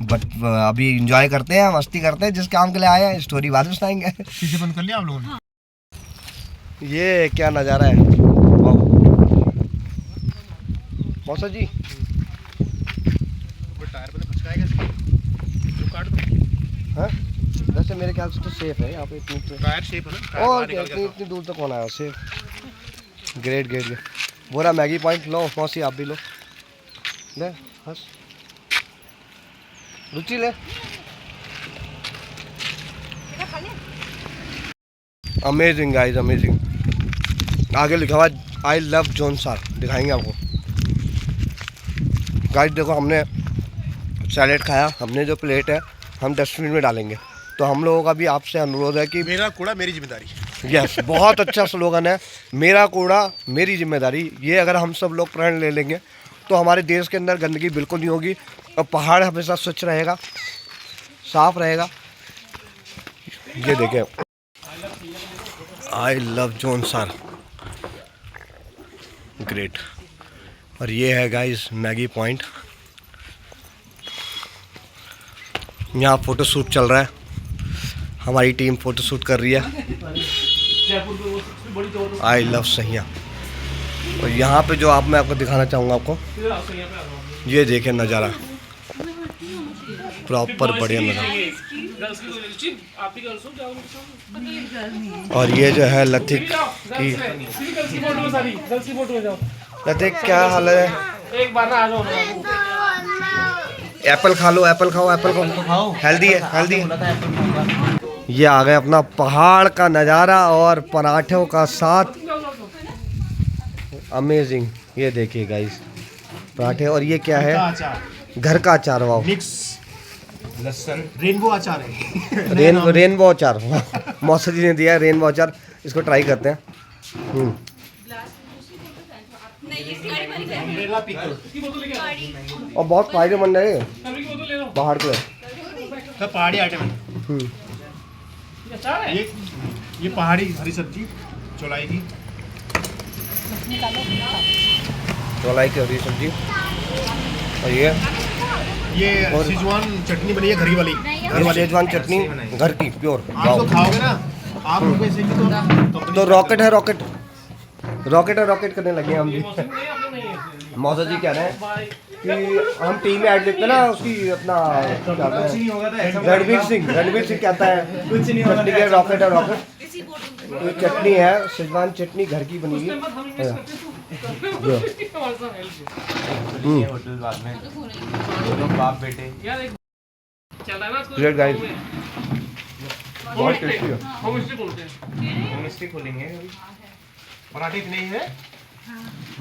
बट अभी इंजॉय करते हैं, मस्ती करते हैं, जिस काम के लिए आए हैं। स्टोरी बाद में सुनाएंगे। शीशे बंद कर लिया आप लोगों ने? ये क्या नज़ारा है मौसा जी। टायर पे भचकाएगा जो काट दो। हाँ वैसे मेरे ख्याल से तो सेफ है यहाँ पे, इतनी टायर शेप है ना, और इतनी दूर तक कौन आया सेफ। Great great great. बोला मैगी पॉइंट लो मौसी, आप भी लो, ले बस रुचि ले। Amazing guys, amazing. आगे लिखा हुआ आई लव जॉनसार, दिखाएंगे आपको। गाइस देखो, हमने सैलेड खाया, हमने जो प्लेट है हम डस्टबिन में डालेंगे। तो हम लोगों का भी आपसे अनुरोध है कि मेरा कूड़ा मेरी जिम्मेदारी। यस, बहुत अच्छा स्लोगन है, मेरा कूड़ा मेरी जिम्मेदारी। ये अगर हम सब लोग प्रण ले लेंगे तो हमारे देश के अंदर गंदगी बिल्कुल नहीं होगी, और पहाड़ हमेशा स्वच्छ रहेगा, साफ रहेगा। ये देखें, आई लव जॉनसार, ग्रेट। और ये है गाइस मैगी पॉइंट। यहाँ फ़ोटो शूट चल रहा है, हमारी टीम फ़ोटो शूट कर रही है। आई लव सहिया। और यहाँ पे जो मैं आपको दिखाना चाहूँगा, आपको ये देखें नज़ारा, प्रॉपर बढ़िया नज़ारा। और ये जो है लतिक की, लतिक क्या हाल है? एक बार ना आ जाओ। एप्पल खा लो, एप्पल खाओ, एप्पल खाओ, हेल्दी है, हेल्दी है। ये आ गए अपना पहाड़ का नज़ारा और पराठों का साथ, अमेजिंग। ये देखिए गाइस पराठे, और ये क्या है? घर का अचार। वाओ, मिक्स लहसुन रेनबो अचार है। रेनबो अचार मौसा जी ने दिया है, रेनबो अचार। इसको ट्राई करते हैं। और बहुत फायदेमंद है पहाड़ के, पहाड़ी आइटम है ये पहाड़ी हरी सब्जी चौलाई की, हरी सब्जी। और ये सिजवान चटनी बनी है, घर वाली शेजवान चटनी, घर की प्योर। आप तो खाओगे ना आप लोग ऐसे ही तो रॉकेट है, रॉकेट करने लगे हैं हम भी। मौसा जी कह रहे हैं कि हम टीम में ऐड देखते हैं ना, उसकी अपना रणवीर सिंह कहता है चटनी के रॉकेट है, तो चटनी है शेजवान चटनी, घर की बनी हुई। ग्रेट गाइस, बहुत टेस्टी है। होमस्टे खोलेंगे। पराठे नहीं है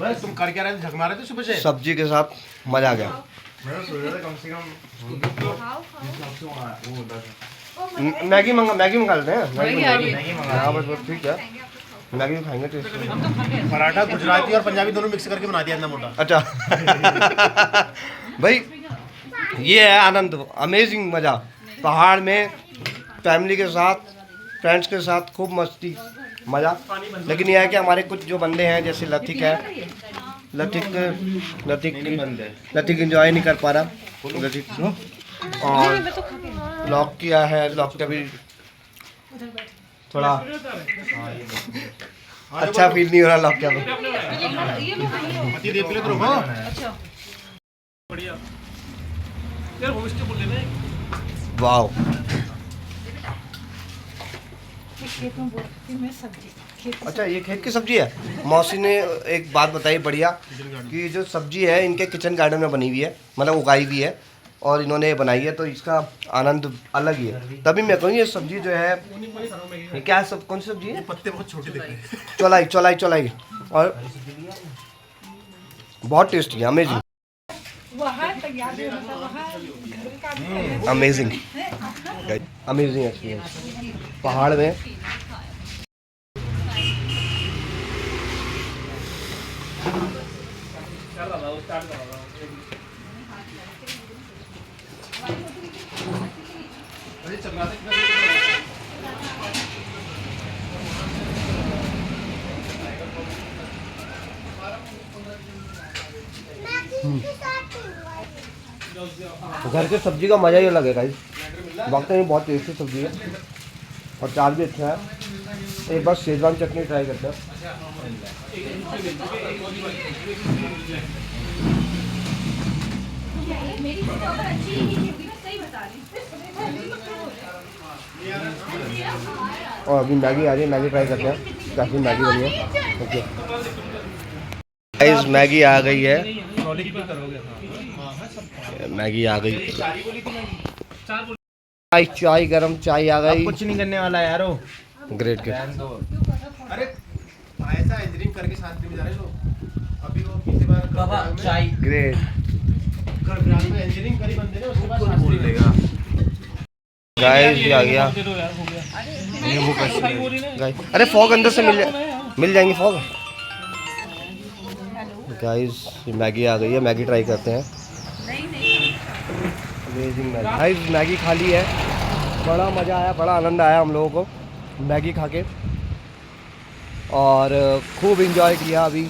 बस, तुम कर क्या रहे थे? झक मारे थे सुबह से। सब्जी के साथ मजा आ गया। मैगी मंगा लेते हैं। हाँ बस ठीक है, मैगी खाएंगे टेस्ट। पराठा गुजराती और पंजाबी दोनों मिक्स करके बना दिया इतना मोटा। अच्छा भाई, ये है आनंद, अमेजिंग मज़ा पहाड़ में, फैमिली के साथ, फ्रेंड्स के साथ खूब मस्ती मज़ा। लेकिन यह है कि हमारे कुछ जो बंदे हैं जैसे लतिक है, लतीक एंजॉय नहीं कर पा रहा। लतीक और लॉक किया है, लॉक का भी थोड़ा अच्छा फील नहीं हो रहा लॉक क्या। वाओ, अच्छा ये खेत की सब्जी है। मौसी ने एक बात बताई बढ़िया कि जो सब्जी है इनके किचन गार्डन में बनी हुई है, मतलब उगाई हुई है और इन्होंने बनाई है, तो इसका आनंद अलग ही है। तभी मैं कहूँ ये सब्जी जो है, ये क्या सब कौन सी सब्जी है? पत्ते बहुत छोटे दिख रहे हैं। चौलाई चौलाई चौलाई, और बहुत टेस्टी है, अमेजिंग अमेजिंग अमेजिंग एक्सपीरियंस पहाड़ में। घर के सब्जी का मज़ा ही अलग है गाइस, वाकई में बहुत टेस्टी सब्जी है और चाट भी अच्छा है। एक बार शेजवान चटनी ट्राई करते हैं। और अभी मैगी आ रही है, मैगी ट्राई करते हैं कैसी मैगी बनी है। ओके गाइस, मैगी आ गई है, मैगी आ गई, चाय चाय गरम चाय आ गई। कुछ नहीं करने वाला यार वो। Great great. अरे ऐसा इंजीनियरिंग करके साथ में जा रहे लोग। अभी वो पिछली बार बाबा चाय ग्रेट ग्राम में इंजीनियरिंग करी बंदे ने, उसके बाद बोल देगा। गाइस ये आ गया। गाइस अरे फॉग अंदर से मिल जाएंगे फॉग। गाइस ये मैगी आ गई है, मैगी ट्राई करते हैं। Amazing Maggi. गाइस मैगी खा ली है, बड़ा मज़ा आया, बड़ा आनंद आया हम लोगों को मैगी खा के और खूब इंजॉय किया। अभी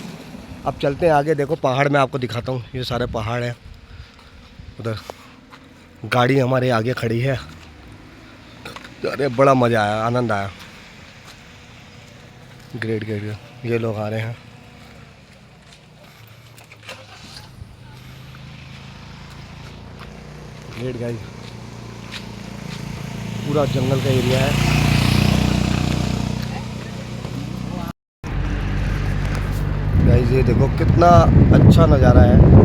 अब चलते हैं आगे, देखो पहाड़ में आपको दिखाता हूँ, ये सारे पहाड़ हैं। उधर गाड़ी हमारे आगे खड़ी है। अरे बड़ा मज़ा आया, आनंद आया। Great great. ये लोग आ रहे हैं। ग्रेट गाइस, पूरा जंगल का एरिया है। गाइस ये देखो कितना अच्छा नज़ारा है।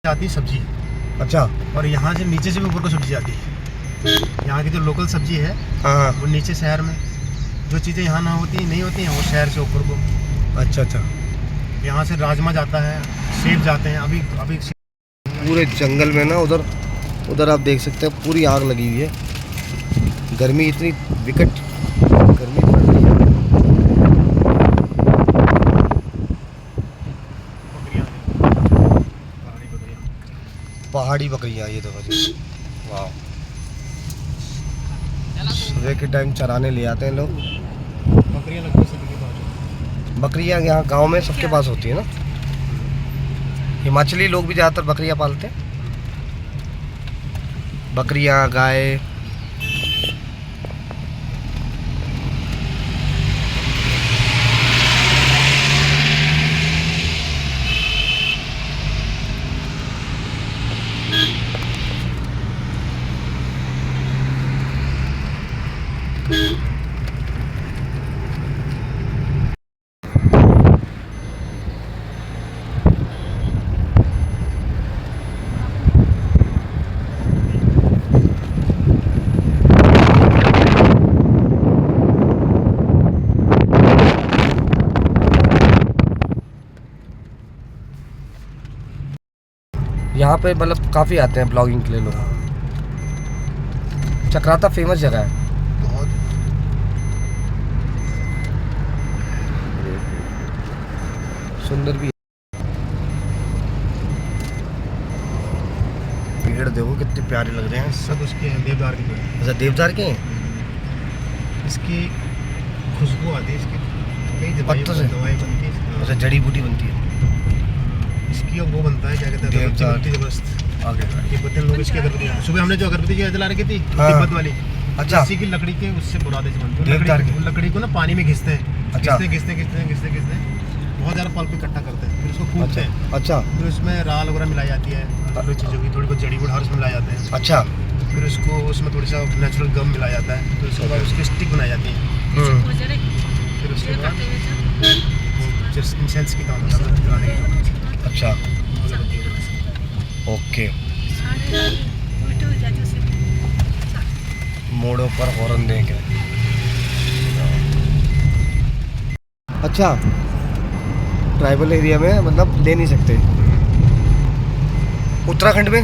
आती सब्जी, अच्छा और यहाँ से नीचे से भी ऊपर को सब्जी आती है। यहाँ की जो लोकल सब्जी है हाँ वो नीचे शहर में, जो चीज़ें यहाँ ना होती नहीं होती हैं वो शहर से ऊपर को। अच्छा अच्छा। यहाँ से राजमा जाता है, सेब जाते हैं। अभी पूरे जंगल में ना उधर आप देख सकते हैं पूरी आग लगी हुई है। गर्मी इतनी विकट गर्मी पड़ रही है। पहाड़ी बकरियाँ, ये देखो जी, वाह। सुबह के टाइम चराने ले आते हैं लोग। बकरियाँ लगती सभी के पास। बकरियाँ यहाँ गांव में सबके पास होती है ना। हिमाचली लोग भी ज़्यादातर बकरियाँ पालते हैं, बकरियाँ गाय। यहाँ पे मतलब काफ़ी आते हैं ब्लॉगिंग के लिए लोग। चक्राता फेमस जगह है। बहुत सुंदर भी है। पेड़ देखो कितने प्यारे लग रहे हैं। सब उसके देवदार के पेड़। अच्छा देवदार के हैं? इसकी खुशबू आती है, इसकी कई पत्तों से? दवाई बनती है। अच्छा जड़ी बूटी बनती है। इसकी वो बनता है क्या कहते हैं, देवदार। अगरबत्ती जबरदस्त। आगे तिब्बतन लोग इसकी अगरबत्ती, सुबह हमने जो अगरबत्ती जला रखी थी हाँ। तिब्बत वाली, अच्छा। इसी की लकड़ी के उससे बुरादे से बनती है। देवदार की? लकड़ी को ना पानी में घिसते हैं, अच्छा। घिसते बहुत ज़्यादा पल्प इकट्ठा करते हैं, फिर उसको कूटते हैं, अच्छा फिर उसमें राल वगैरह मिलाई जाती है, थोड़ी चीज़ों की थोड़ी बहुत जड़ी बूटी उसमें मिलाए जाते हैं, अच्छा। फिर उसको उसमें थोड़ी सा नेचुरल गम मिलाया जाता है, फिर उसके बाद उसकी स्टिक बनाई जाती है, फिर उसके बाद इंसेंस की काम होता है जलाने की। अच्छा ओके। मोड़ों पर हॉर्न देंगे। अच्छा ट्राइबल एरिया में मतलब ले नहीं सकते। उत्तराखंड में?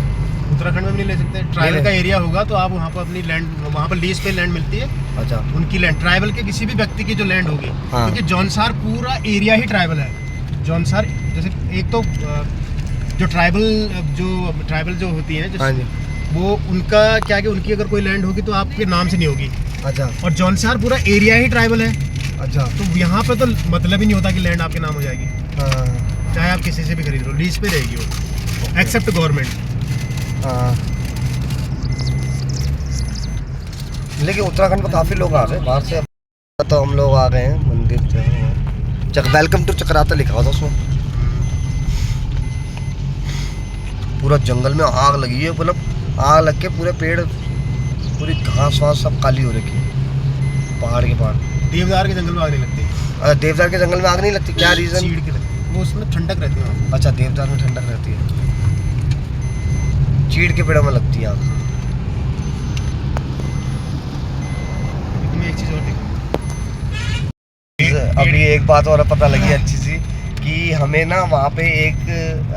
उत्तराखंड में भी नहीं ले सकते। ट्राइबल का एरिया होगा तो आप वहाँ पर अपनी लैंड, वहाँ पर लीज पे लैंड मिलती है, अच्छा उनकी लैंड, ट्राइबल के किसी भी व्यक्ति की जो लैंड होगी, हाँ। क्योंकि जौनसार पूरा एरिया ही ट्राइबल है। जौनसार जैसे एक तो जो ट्राइबल जो होती है हाँ जी। वो उनका क्या है कि उनकी अगर कोई लैंड होगी तो आपके नाम से नहीं होगी, अच्छा और जौनसार पूरा एरिया ही ट्राइबल है, अच्छा। तो यहाँ पे तो मतलब ही नहीं होता कि लैंड आपके नाम हो जाएगी, हाँ चाहे आप किसी से भी खरीद लो, लीज पे रहेगी वो, एक्सेप्ट गवर्नमेंट। हाँ। लेकिन उत्तराखंड में काफ़ी लोग आ रहे हैं बाहर से। तो हम लोग आ गए हैं मंदिर वेलकम टू चक्राता लिखा हुआ था उसमें। पूरा जंगल में आग लगी है, मतलब आग लग के पूरे पेड़, पूरी घास वास सब काली हो रखी है पहाड़ के पहाड़। देवदार के जंगल में आग नहीं लगती, देवदार के जंगल में आग नहीं लगती, क्या रीज़न? चीड़ की लगती, वो उसमें ठंडक रहती है। अच्छा देवदार में ठंडक रहती है, चीड़ के पेड़ों में लगती है आग। तुम्हें एक चीज़ और देखो, अभी एक बात और पता लगी अच्छी सी कि हमें ना वहाँ पे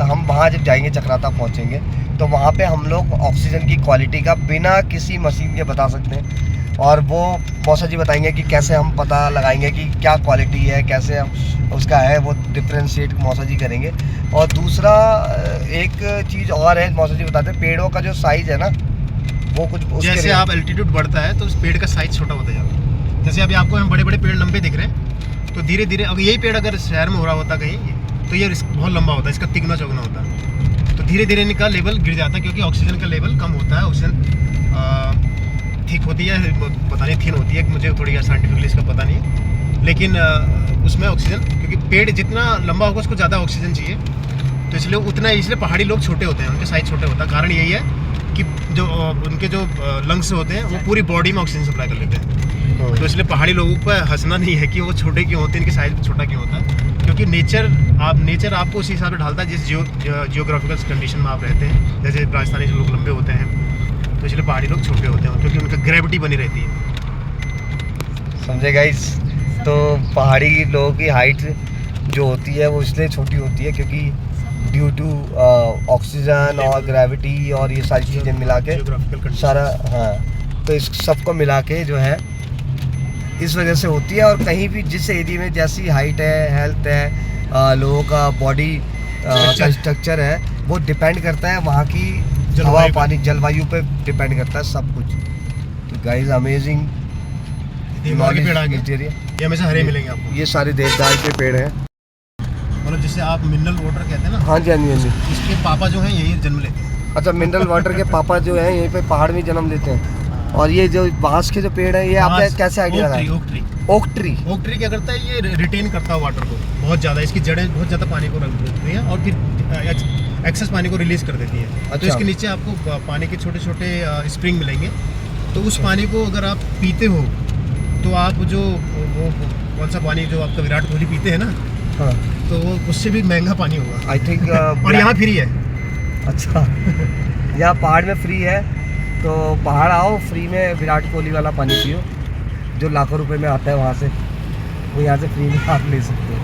हम वहाँ जब जाएंगे चक्राता पहुँचेंगे तो वहाँ पे हम लोग ऑक्सीजन की क्वालिटी का बिना किसी मशीन के बता सकते हैं, और वो मौसा जी बताएंगे कि कैसे हम पता लगाएंगे कि क्या क्वालिटी है, कैसे हम उसका है, वो डिफ्रेंशिएट मौसा जी करेंगे। और दूसरा एक चीज़ और है, मौसा जी बताते हैं पेड़ों का जो साइज़ है ना वो कुछ जैसे आप एल्टीट्यूड बढ़ता है तो उस पेड़ का साइज छोटा होता जाता है। जैसे अभी आपको हम बड़े बड़े पेड़ लंबे दिख रहे हैं, तो धीरे धीरे अगर यही पेड़ अगर शहर में हो रहा होता कहीं तो ये बहुत लंबा होता है, इसका तिगुना चौगुना होता है, तो धीरे धीरे इनका लेवल गिर जाता है, क्योंकि ऑक्सीजन का लेवल कम होता है। ऑक्सीजन ठीक होती है, पता नहीं थिन होती है, मुझे थोड़ी साइंटिफिकली इसका पता नहीं है, लेकिन उसमें ऑक्सीजन, क्योंकि पेड़ जितना लंबा होगा उसको ज़्यादा ऑक्सीजन चाहिए, तो इसलिए पहाड़ी लोग छोटे होते हैं, उनके साइज छोटे होता है। कारण यही है कि जो उनके जो लंग्स होते हैं वो पूरी बॉडी में ऑक्सीजन सप्लाई कर लेते हैं, तो इसलिए पहाड़ी लोगों पर हंसना नहीं है कि वो छोटे क्यों होते हैं, इनके साइज छोटा क्यों होता है, क्योंकि नेचर आपको उसी हिसाब से ढालता है जिस जियोग्राफिकल कंडीशन में आप रहते हैं। जैसे राजस्थानी जो लोग लंबे होते हैं तो इसलिए पहाड़ी लोग छोटे होते हैं, क्योंकि उनका ग्रेविटी बनी रहती है। समझे गाइस? तो पहाड़ी लोगों की हाइट जो होती है वो इसलिए छोटी होती है क्योंकि ड्यू टू ऑक्सीजन और ग्रेविटी और ये सारी चीज़ें मिला के सारा, हाँ, तो इस सबको मिला के जो है इस वजह से होती है। और कहीं भी जिस एरिया में जैसी हाइट है, हेल्थ है, लोगों का बॉडी का स्ट्रक्चर है, वो डिपेंड करता है वहाँ की हवा पानी जलवायु पे डिपेंड करता है सब कुछ। तो गाइस अमेजिंग पेड़ आगे ये हमेशा हरे मिलेंगे आपको। ये सारे देवदार के पेड़ हैं, मतलब जिसे आप मिनरल वाटर कहते हैं ना। हाँ जी हाँ जी हाँ जी। इसके पापा जो हैं यही जन्म लेते हैं। अच्छा मिनरल वाटर के पापा जो हैं यहीं पे पहाड़ में जन्म लेते हैं। और ये जो बांस के जो पेड़ है ये आपने कैसे आइडिया लगाया? ओक ट्री क्या करता है, ये रिटेन करता है वाटर को बहुत ज़्यादा, इसकी जड़ें बहुत ज़्यादा पानी को रख देती हैं और फिर एक्सेस पानी को रिलीज कर देती है। अच्छा। तो इसके नीचे आपको पानी के छोटे छोटे स्प्रिंग मिलेंगे, तो उस पानी को अगर आप पीते हो तो आप जो वो कौन सा पानी जो आपका विराट कोहली पीते हैं ना, हाँ, तो वो उससे भी महंगा पानी होगा आई थिंक। और यहाँ फ्री है। अच्छा यहाँ पहाड़ में फ्री है, तो पहाड़ आओ फ्री में विराट कोहली वाला पानी पियो जो लाखों रुपए में आता है वहाँ से, वो यहाँ से फ्री में आप ले सकते हो।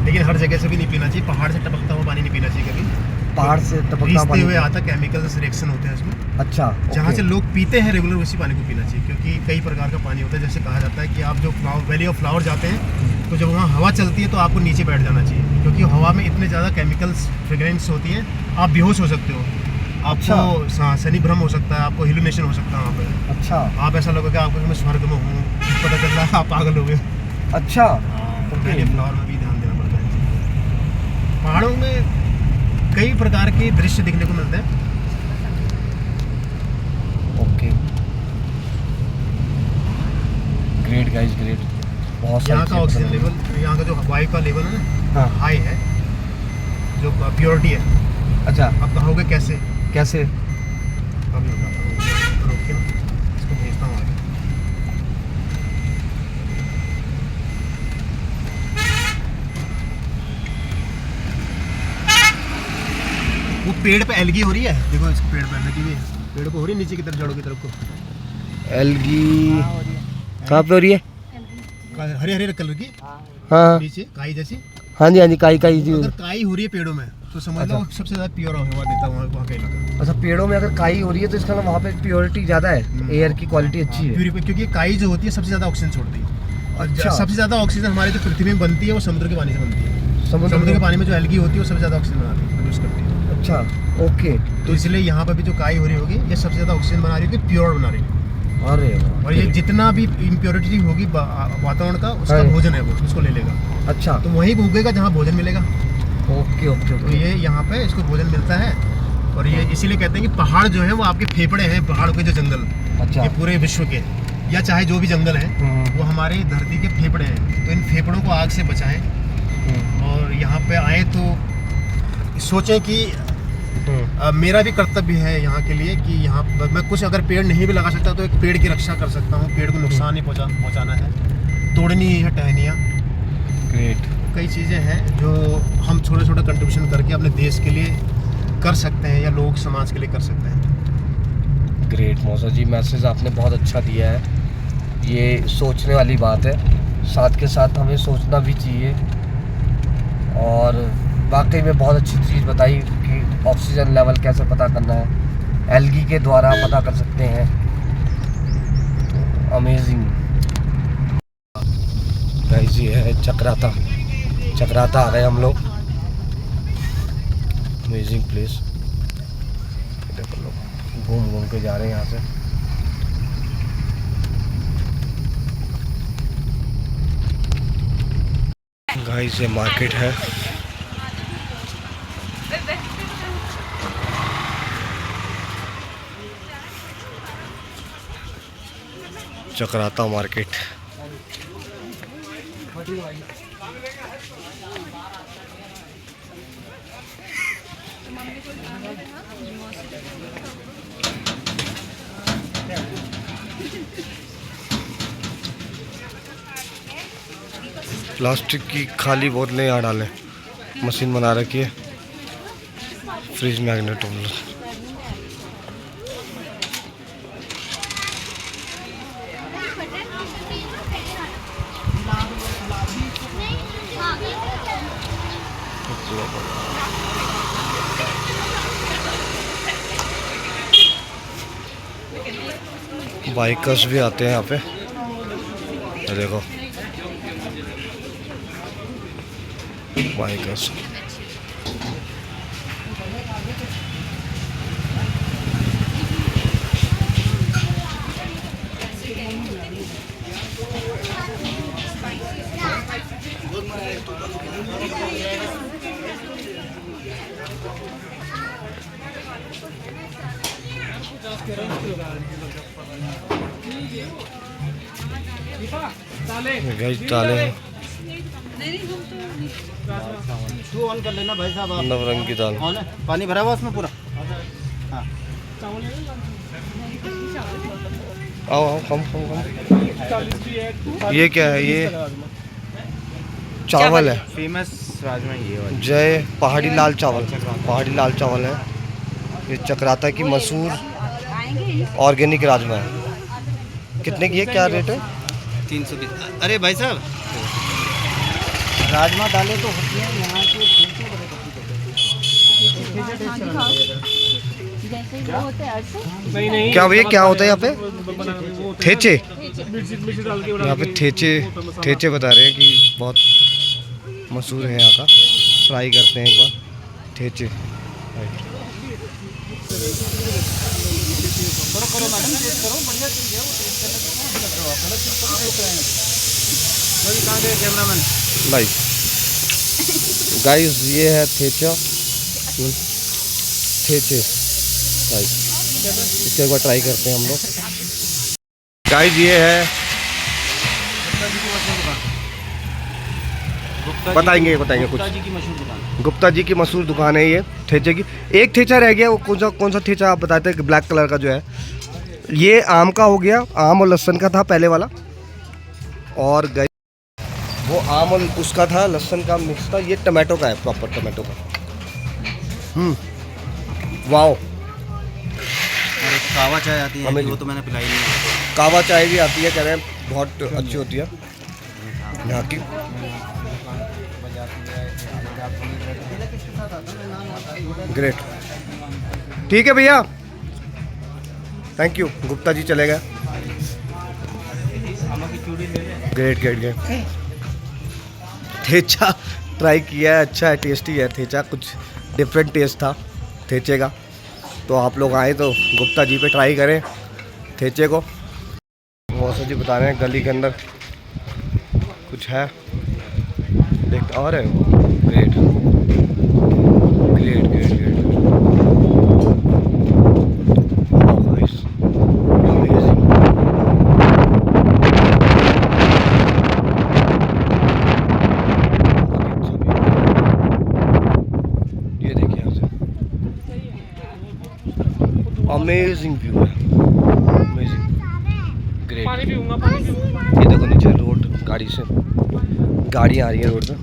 लेकिन हर जगह से भी नहीं पीना चाहिए, पहाड़ से टपकता हुआ पानी नहीं पीना चाहिए कभी, पहाड़ से टपकता भीगते पानी। हुए आता, केमिकल्स रिएक्शन होते हैं उसमें। अच्छा, जहाँ ओके। से लोग पीते हैं रेगुलर उसी पानी को पीना चाहिए, क्योंकि कई प्रकार का पानी होता है। जैसे कहा जाता है कि आप जो वैली ऑफ फ्लावर जाते हैं तो जब वहाँ हवा चलती है तो आपको नीचे बैठ जाना चाहिए, क्योंकि हवा में इतने ज़्यादा केमिकल्स फ्रेगरेंस होती है, आप बेहोश हो सकते हो, आपको शनि भ्रम हो सकता है, आपको हिलुमिनेशन हो सकता है वहाँ पर। अच्छा आप ऐसा लगेगा आपको मैं स्वर्ग में हूँ, पता चल रहा है आप पागल हो गए। अच्छा, वैली ऑफ फ्लावर में भी ध्यान देना पड़ता है। पहाड़ों में कई प्रकार के दृश्य देखने को मिलते हैं। Okay, great guys, great. बहुत यहाँ का सारी ऑक्सीजन चीज़ें पता लेवल, यहाँ का जो वायु का लेवल है ना, हाँ। हाई है, जो प्योरिटी है। लगी। अच्छा, अब कहोगे कैसे? कैसे? अभी बताता हूँ, रोकिए ना, इसको भेजता हूँ आगे। वो पेड़ पे एलगी हो रही है, देखो इस पेड़ पे लगी हुई है, पेड़ पे हो रही है नीचे की तरफ, जड़ों की तरफ को। एलगी कहाँ पे हो रही है? हरे हरे कलर की हाँ नीचे काई जैसी। हाँ जी, हाँ जी, काई काई जी। अगर काई हो रही है पेड़ों में तो समझ लो सबसे ज्यादा प्योर हवा देता है वहाँ का इलाका। अच्छा, पेड़ों में अगर काई हो रही है तो इसका मतलब वहाँ पे प्योरिटी ज़्यादा है, एयर की क्वालिटी अच्छी है। प्यूरिफाई, क्योंकि काई जो होती है सबसे ज्यादा ऑक्सीजन छोड़ती है। और अच्छा। सबसे ज्यादा ऑक्सीजन हमारे जो पृथ्वी में बनती है वो समुद्र के पानी से बनती है। समुद्र समुद्र के पानी में जो एल्गी होती है वो सबसे ज्यादा ऑक्सीजन बनाती है, प्रोड्यूस करती है। अच्छा, ओके। तो इसलिए यहाँ पर भी जो काई हो रही होगी ये सबसे ज्यादा ऑक्सीजन बना रही होगी, प्योर बना रही है। अरे वाह, और ये जितना भी इम्प्योरिटी होगी वातावरण का, उसका हाँ। भोजन है वो, उसको ले लेगा। अच्छा, तो वहीं उगेगा जहाँ भोजन मिलेगा। ओके ओके तो ओके। ये यहाँ पे इसको भोजन मिलता है। और ये इसीलिए कहते हैं कि पहाड़ जो है वो आपके फेफड़े हैं, पहाड़ों के जो जंगल, अच्छा। ये पूरे विश्व के, या चाहे जो भी जंगल है वो हमारे धरती के फेफड़े हैं। तो इन फेफड़ों को आग से बचाएं और यहाँ पे आए तो सोचें कि मेरा भी कर्तव्य है यहाँ के लिए कि यहाँ पर मैं कुछ अगर पेड़ नहीं भी लगा सकता तो एक पेड़ की रक्षा कर सकता हूँ, पेड़ को नुकसान नहीं पहुँचाना है, तोड़नी है टहनियाँ। ग्रेट। कई चीज़ें हैं जो हम छोटे छोटे कंट्रीब्यूशन करके अपने देश के लिए कर सकते हैं या लोग समाज के लिए कर सकते हैं। ग्रेट मौसा जी, मैसेज आपने बहुत अच्छा दिया है, ये सोचने वाली बात है, साथ के साथ हमें सोचना भी चाहिए। और वाकई में बहुत अच्छी चीज़ बताई कि ऑक्सीजन लेवल कैसे पता करना है, एल्गी के द्वारा पता कर सकते हैं। तो अमेजिंग गाइस, ये है चक्राता। चक्राता आ गए हम लोग, अमेजिंग प्लेस। देखो लोग घूम घूम के जा रहे हैं यहाँ से। गाइस, ये मार्केट है। चक्राता मार्केट। प्लास्टिक की खाली बोतलें यहाँ डालें, मशीन बना रखी है, फ्रिज मैग्नेट हम लोग। बाइकर्स भी आते हैं यहाँ पे, ये देखो बाइकर्स। गाइस ताले हैं, ऑन कर लेना भाई साहब आप। नवरंगी दाल। ऑन है, पानी भरा हुआ उसमें पूरा। हाँ आओ आओ, कम कम कम। ये क्या है? ये चावल है, फेमस राजमा ये वाला। जय पहाड़ी लाल चावल, पहाड़ी लाल चावल है। ये चक्राता की मशहूर ऑर्गेनिक राजमा है। कितने की है, क्या रेट है? 320। अरे भाई साहब, राजमा दालें तो होती हैं यहाँ के हाँ, दिखाओ। जैसे वो होते हैं ऐसे। क्या भैया क्या होता है यहाँ पे? ठेचे। यहाँ पे ठेचे बता रहे हैं कि बहुत मशहूर है यहाँ का। ट्राई करते हैं एक बार ठेचे। लाइव गाइस ये है ठेचा, ठेचे गाइस, इसको एक बार ट्राई करते हैं हम लोग। गाइस ये है, बताएंगे कुछ। गुप्ता जी की मशहूर दुकान है ये ठेचे की। एक ठेचा रह गया, वो कौन सा ठेचा आप बताते हैं? ब्लैक कलर का जो है, ये आम का हो गया, आम और लहसुन का था पहले वाला, और गई वो आम और उसका था, लहसुन का मिक्स था। ये टमाटो का है, प्रॉपर टमाटो का। वाओ। और एक कावा चाय आती है, हमें वो तो मैंने पिलाई नहीं है। कावा चाय भी आती है, कह रहे हैं बहुत अच्छी होती है यहाँ की। ग्रेट, ठीक है भैया, थैंक यू। गुप्ता जी चले गए। ग्रेट। ठेचा ट्राई किया है, अच्छा है, टेस्टी है ठेचा, कुछ डिफरेंट टेस्ट था ठेचे का। तो आप लोग आए तो गुप्ता जी पे ट्राई करें ठेचे को। मौसा जी बता रहे हैं गली के अंदर कुछ है, देख और है। ग्रेट। अमेजिंग व्यू है, अमेजिंग, ग्रेट। ये देखो नीचे रोड, गाड़ियाँ आ रही है रोड पे।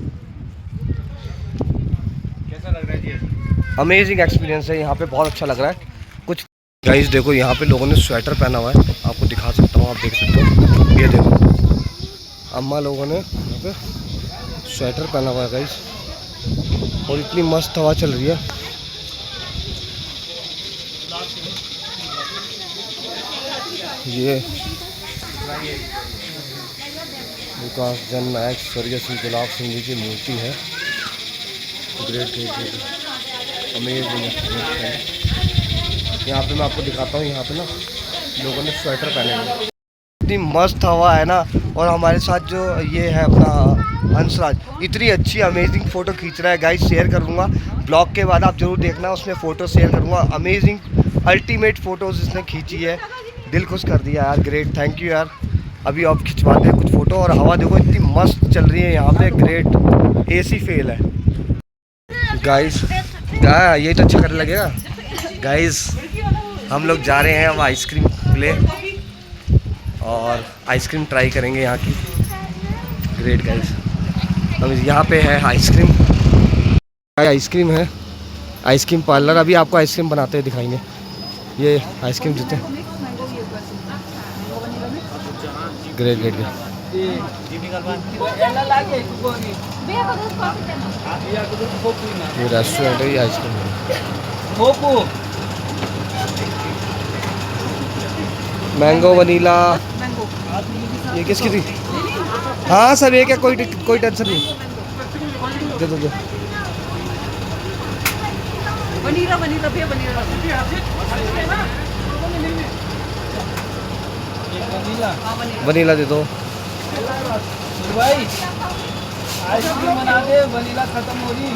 कैसा लग रहा है जी? अमेजिंग एक्सपीरियंस है यहाँ पे, बहुत अच्छा लग रहा है। कुछ गाइस देखो यहाँ पे लोगों ने स्वेटर पहना हुआ है, आपको दिखा सकता हूँ, आप देख सकते हो। ये देखो अम्मा लोगों ने यहाँ पे स्वेटर पहना हुआ है गाइस, और इतनी मस्त हवा चल रही है। ये विकास जननायक स्वर्गीय श्री गुलाब सिंह जी की मूर्ति है। ग्रेट। अमेजिंग। यहाँ पे मैं आपको दिखाता हूँ, यहाँ पे ना लोगों ने स्वेटर पहने हुए हैं, इतनी मस्त हवा है ना। और हमारे साथ जो ये है अपना हंसराज, इतनी अच्छी अमेजिंग फ़ोटो खींच रहा है गाइस। शेयर कर दूँगा ब्लॉग के बाद, आप ज़रूर देखना, उसमें फ़ोटो शेयर करूँगा। अमेजिंग अल्टीमेट फ़ोटोज़ इसने खींची है, दिल खुश कर दिया यार। ग्रेट, थैंक यू यार। अभी आप खिंचवाते हैं कुछ फ़ोटो, और हवा देखो इतनी मस्त चल रही है यहाँ पे। ग्रेट, एसी फेल है गाइस। ये तो अच्छा करने लगेगा गाइस। हम लोग जा रहे हैं अब आइसक्रीम ले, और आइसक्रीम ट्राई करेंगे यहाँ की। ग्रेट गाइस, अब यहाँ पे है आइसक्रीम है, आइसक्रीम पार्लर। अभी आपको आइसक्रीम बनाते हुए दिखाएंगे। ये आइसक्रीम देते हैं। ग्रेट। ये रेस्टोरेंट है, ये आइसक्रीम है। मैंगो वनीला, ये किसकी थी? हाँ सब एक है, कोई टेंशन नहीं। दे दो। वनीला दे दो भाई। आइसक्रीम बना दे, वनीला खत्म हो रही।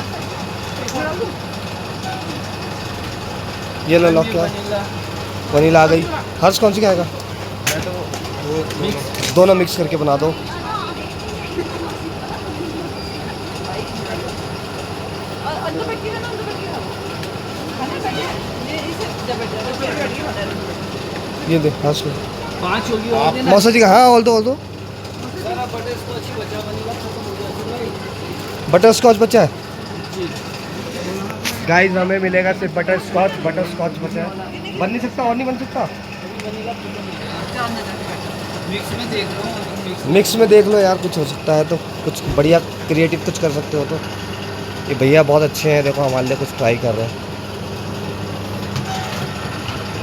ये लो लॉक क्या? वनीला आ गई। हर्ष कौन सी खाएगा? दोनों मिक्स करके बना दो। ये दे हर्ष को। 5 होगी। मौसा जी का, हाँ ऑल दो। बटर स्कॉच बचा है गाइस, हमें मिलेगा सिर्फ बटर स्कॉच बचा है। बन नहीं सकता, और नहीं बन सकता। मिक्स में देख लो यार, कुछ हो सकता है तो, कुछ बढ़िया क्रिएटिव कुछ कर सकते हो तो। ये भैया बहुत अच्छे हैं, देखो हमारे लिए कुछ ट्राई कर रहे हैं।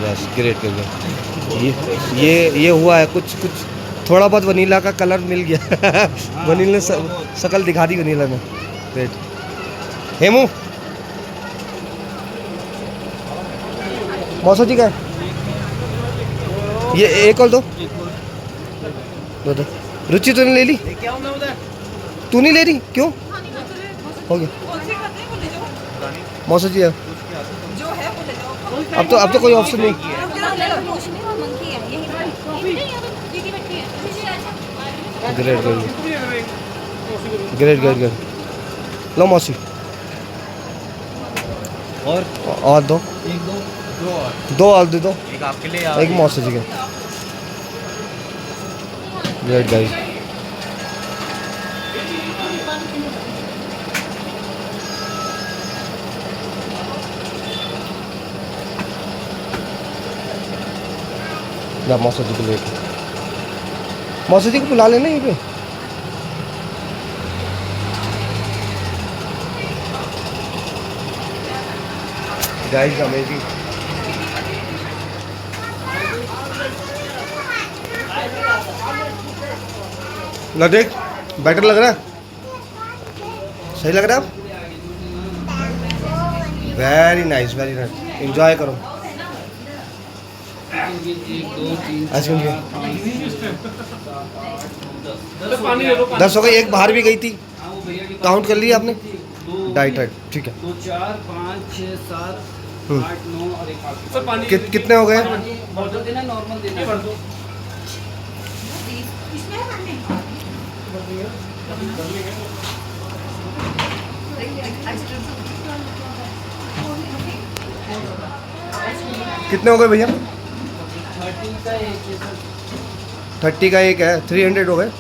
Yes great great. ये हुआ है कुछ थोड़ा बहुत वनीला का कलर मिल गया। वनीला ने शकल दिखा दी वनीला ने। ग्रेट। हेमू मौसा जी का है? ये एक और दो दो। रुचि तूने ले ली? तू नहीं ले रही क्यों? हो गया मौसा जी है। अब तो कोई ऑप्शन नहीं। Great great great great. लो मौसी और दो और दे दो। एक आपके लिए एक मौसी जी के। Great guys. या मौसा जी को लेके मौसा जी को बुला लेना यहीं पे। Guys amazing. ना देख बेटर लग रहा है? सही लग रहा है? Very nice very nice. Enjoy करो आइसक्रीम। 10 हो गई, एक बाहर भी गई थी। काउंट कर लिया आपने? डाइट ठीक है। 2 4 5 6 7 8 9 और एक कितने हो गए? बॉटल देना नॉर्मल देना। कितने हो गए भैया? 30 30 का एक है सर। का एक है, 300 हो गए।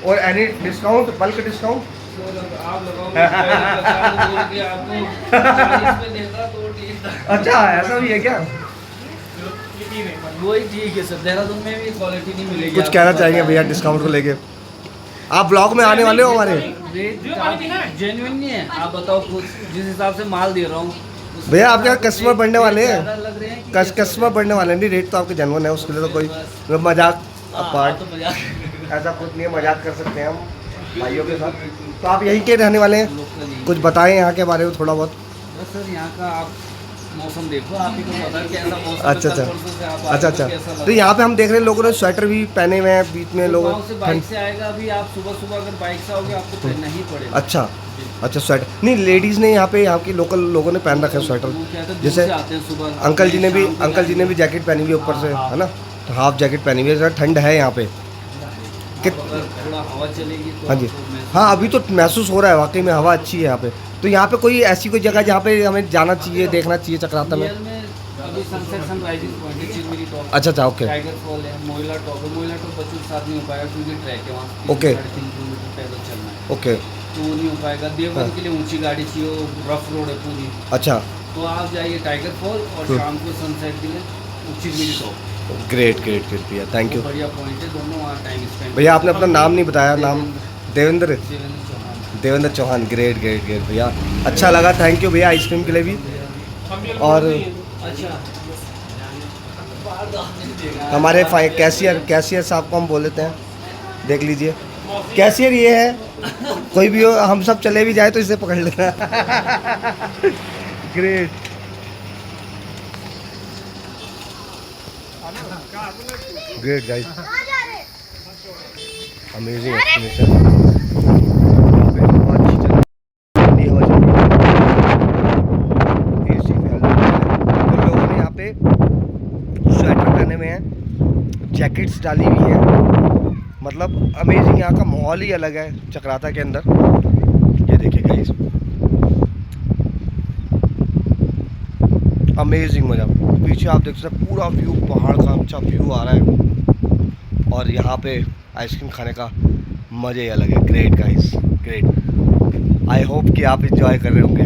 और एनी डिस्काउंट, बल्क डिस्काउंट? आप लगाओ आपको 40 में देता तो ठीक था। अच्छा ऐसा भी है क्या? वही ठीक है सर, देहरादून में भी क्वालिटी नहीं मिलेगी। कुछ कहना चाहेंगे भैया डिस्काउंट को लेके? आप ब्लॉग में आने वाले हो हमारे? जेन्युइन नहीं है, आप बताओ खुद जिस हिसाब से माल दे रहा हूँ भैया आपके यहाँ कस्टमर बढ़ने वाले हैं? लग रहे हैं कि कस्टमर बढ़ने वाले हैं। नहीं रेट तो आपके जेन्युइन है, उसके लिए तो कोई मजाक अपार्ट तो मजाक ऐसा कुछ नहीं है। मजाक कर सकते हैं हम भाइयों के साथ। तो आप यहीं के रहने वाले हैं? लोकल ही। कुछ बताएं यहाँ के बारे में थोड़ा बहुत। बस सर यहाँ का आप मौसम देखो, आप ही को पता है कैसा मौसम है। अच्छा कल परसों से आप आए अच्छा तो अच्छा। कैसा लगा? तो यहाँ पे हम देख रहे हैं लोगों ने स्वेटर भी पहने हुए हैं, बीच में लोग गाँव से बाइक से आएगा अभी, आप सुबह सुबह अगर बाइक से आओगे आपको पहनना ही पड़ेगा। अच्छा अच्छा स्वेटर नहीं, लेडीज़ ने यहाँ पे यहाँ की लोकल लोगों ने पहन रखा है स्वेटर। वो क्या है, दूर जैसे से आते हैं सुबह। अंकल जी ने भी शाम को जैकेट पहनी हुई है ऊपर से, हाँ, है ना? तो हाफ जैकेट पहनी हुई है, ज़रा ठंड है यहाँ पे। आप अगर थोड़ा हवा चलेगी तो हाँ जी आपको महसूस हाँ, अभी तो महसूस हो रहा है वाकई में हवा अच्छी है यहाँ पे। तो यहाँ पे कोई ऐसी कोई जगह जहाँ पे हमें जाना चाहिए, देखना चाहिए चक्राता में? रियल में अभी सनसेट सनराइजिंग पॉइंट है, चिरमिरी टॉप। अच्छा अच्छा ओके टाइगर फॉल है, मोइला टॉप है। मोइला टॉप बच्चों के साथ नहीं हो पाएगा क्योंकि ट्रैक है वहाँ। ओके। 3.5 किलोमीटर पैदल चलना है ओके तो वो नहीं हो पाएगा। देवगन के लिए ऊंची गाड़ी चाहिए, रफ रोड है पूरी। अच्छा तो आप जाइए टाइगर फॉल और शाम को सनसेट के लिए Chirmiri top. Great great great भैया थैंक यू। बढ़िया पॉइंट है, दोनों वहाँ टाइम स्पेंड। भैया आपने अपना नाम नहीं बताया। नाम? Devendra Chauhan. Devendra Chauhan. Great great great भैया, अच्छा लगा। थैंक यू भैया आइसक्रीम के लिए भी। और अच्छा हमारे कैशियर साहब को हम बोल लेते हैं, देख लीजिए। कैशियर ये है, कोई भी हो हम सब चले भी जाए तो इसे पकड़ लेना। Great. Great guys, amazing explanation. लोगों ने यहाँ पे स्वेटर पहने हुए हैं, जैकेट्स डाली हुई हैं। मतलब अमेजिंग, यहाँ का माहौल ही अलग है चक्राता के अंदर। ये देखिए गाइस, अमेजिंग मज़ा। पीछे आप देख सकते हैं पूरा व्यू, पहाड़ का अच्छा व्यू आ रहा है। और यहाँ पे आइसक्रीम खाने का मज़े ही अलग है। Great guys great. I hope कि आप इंजॉय कर रहे होंगे।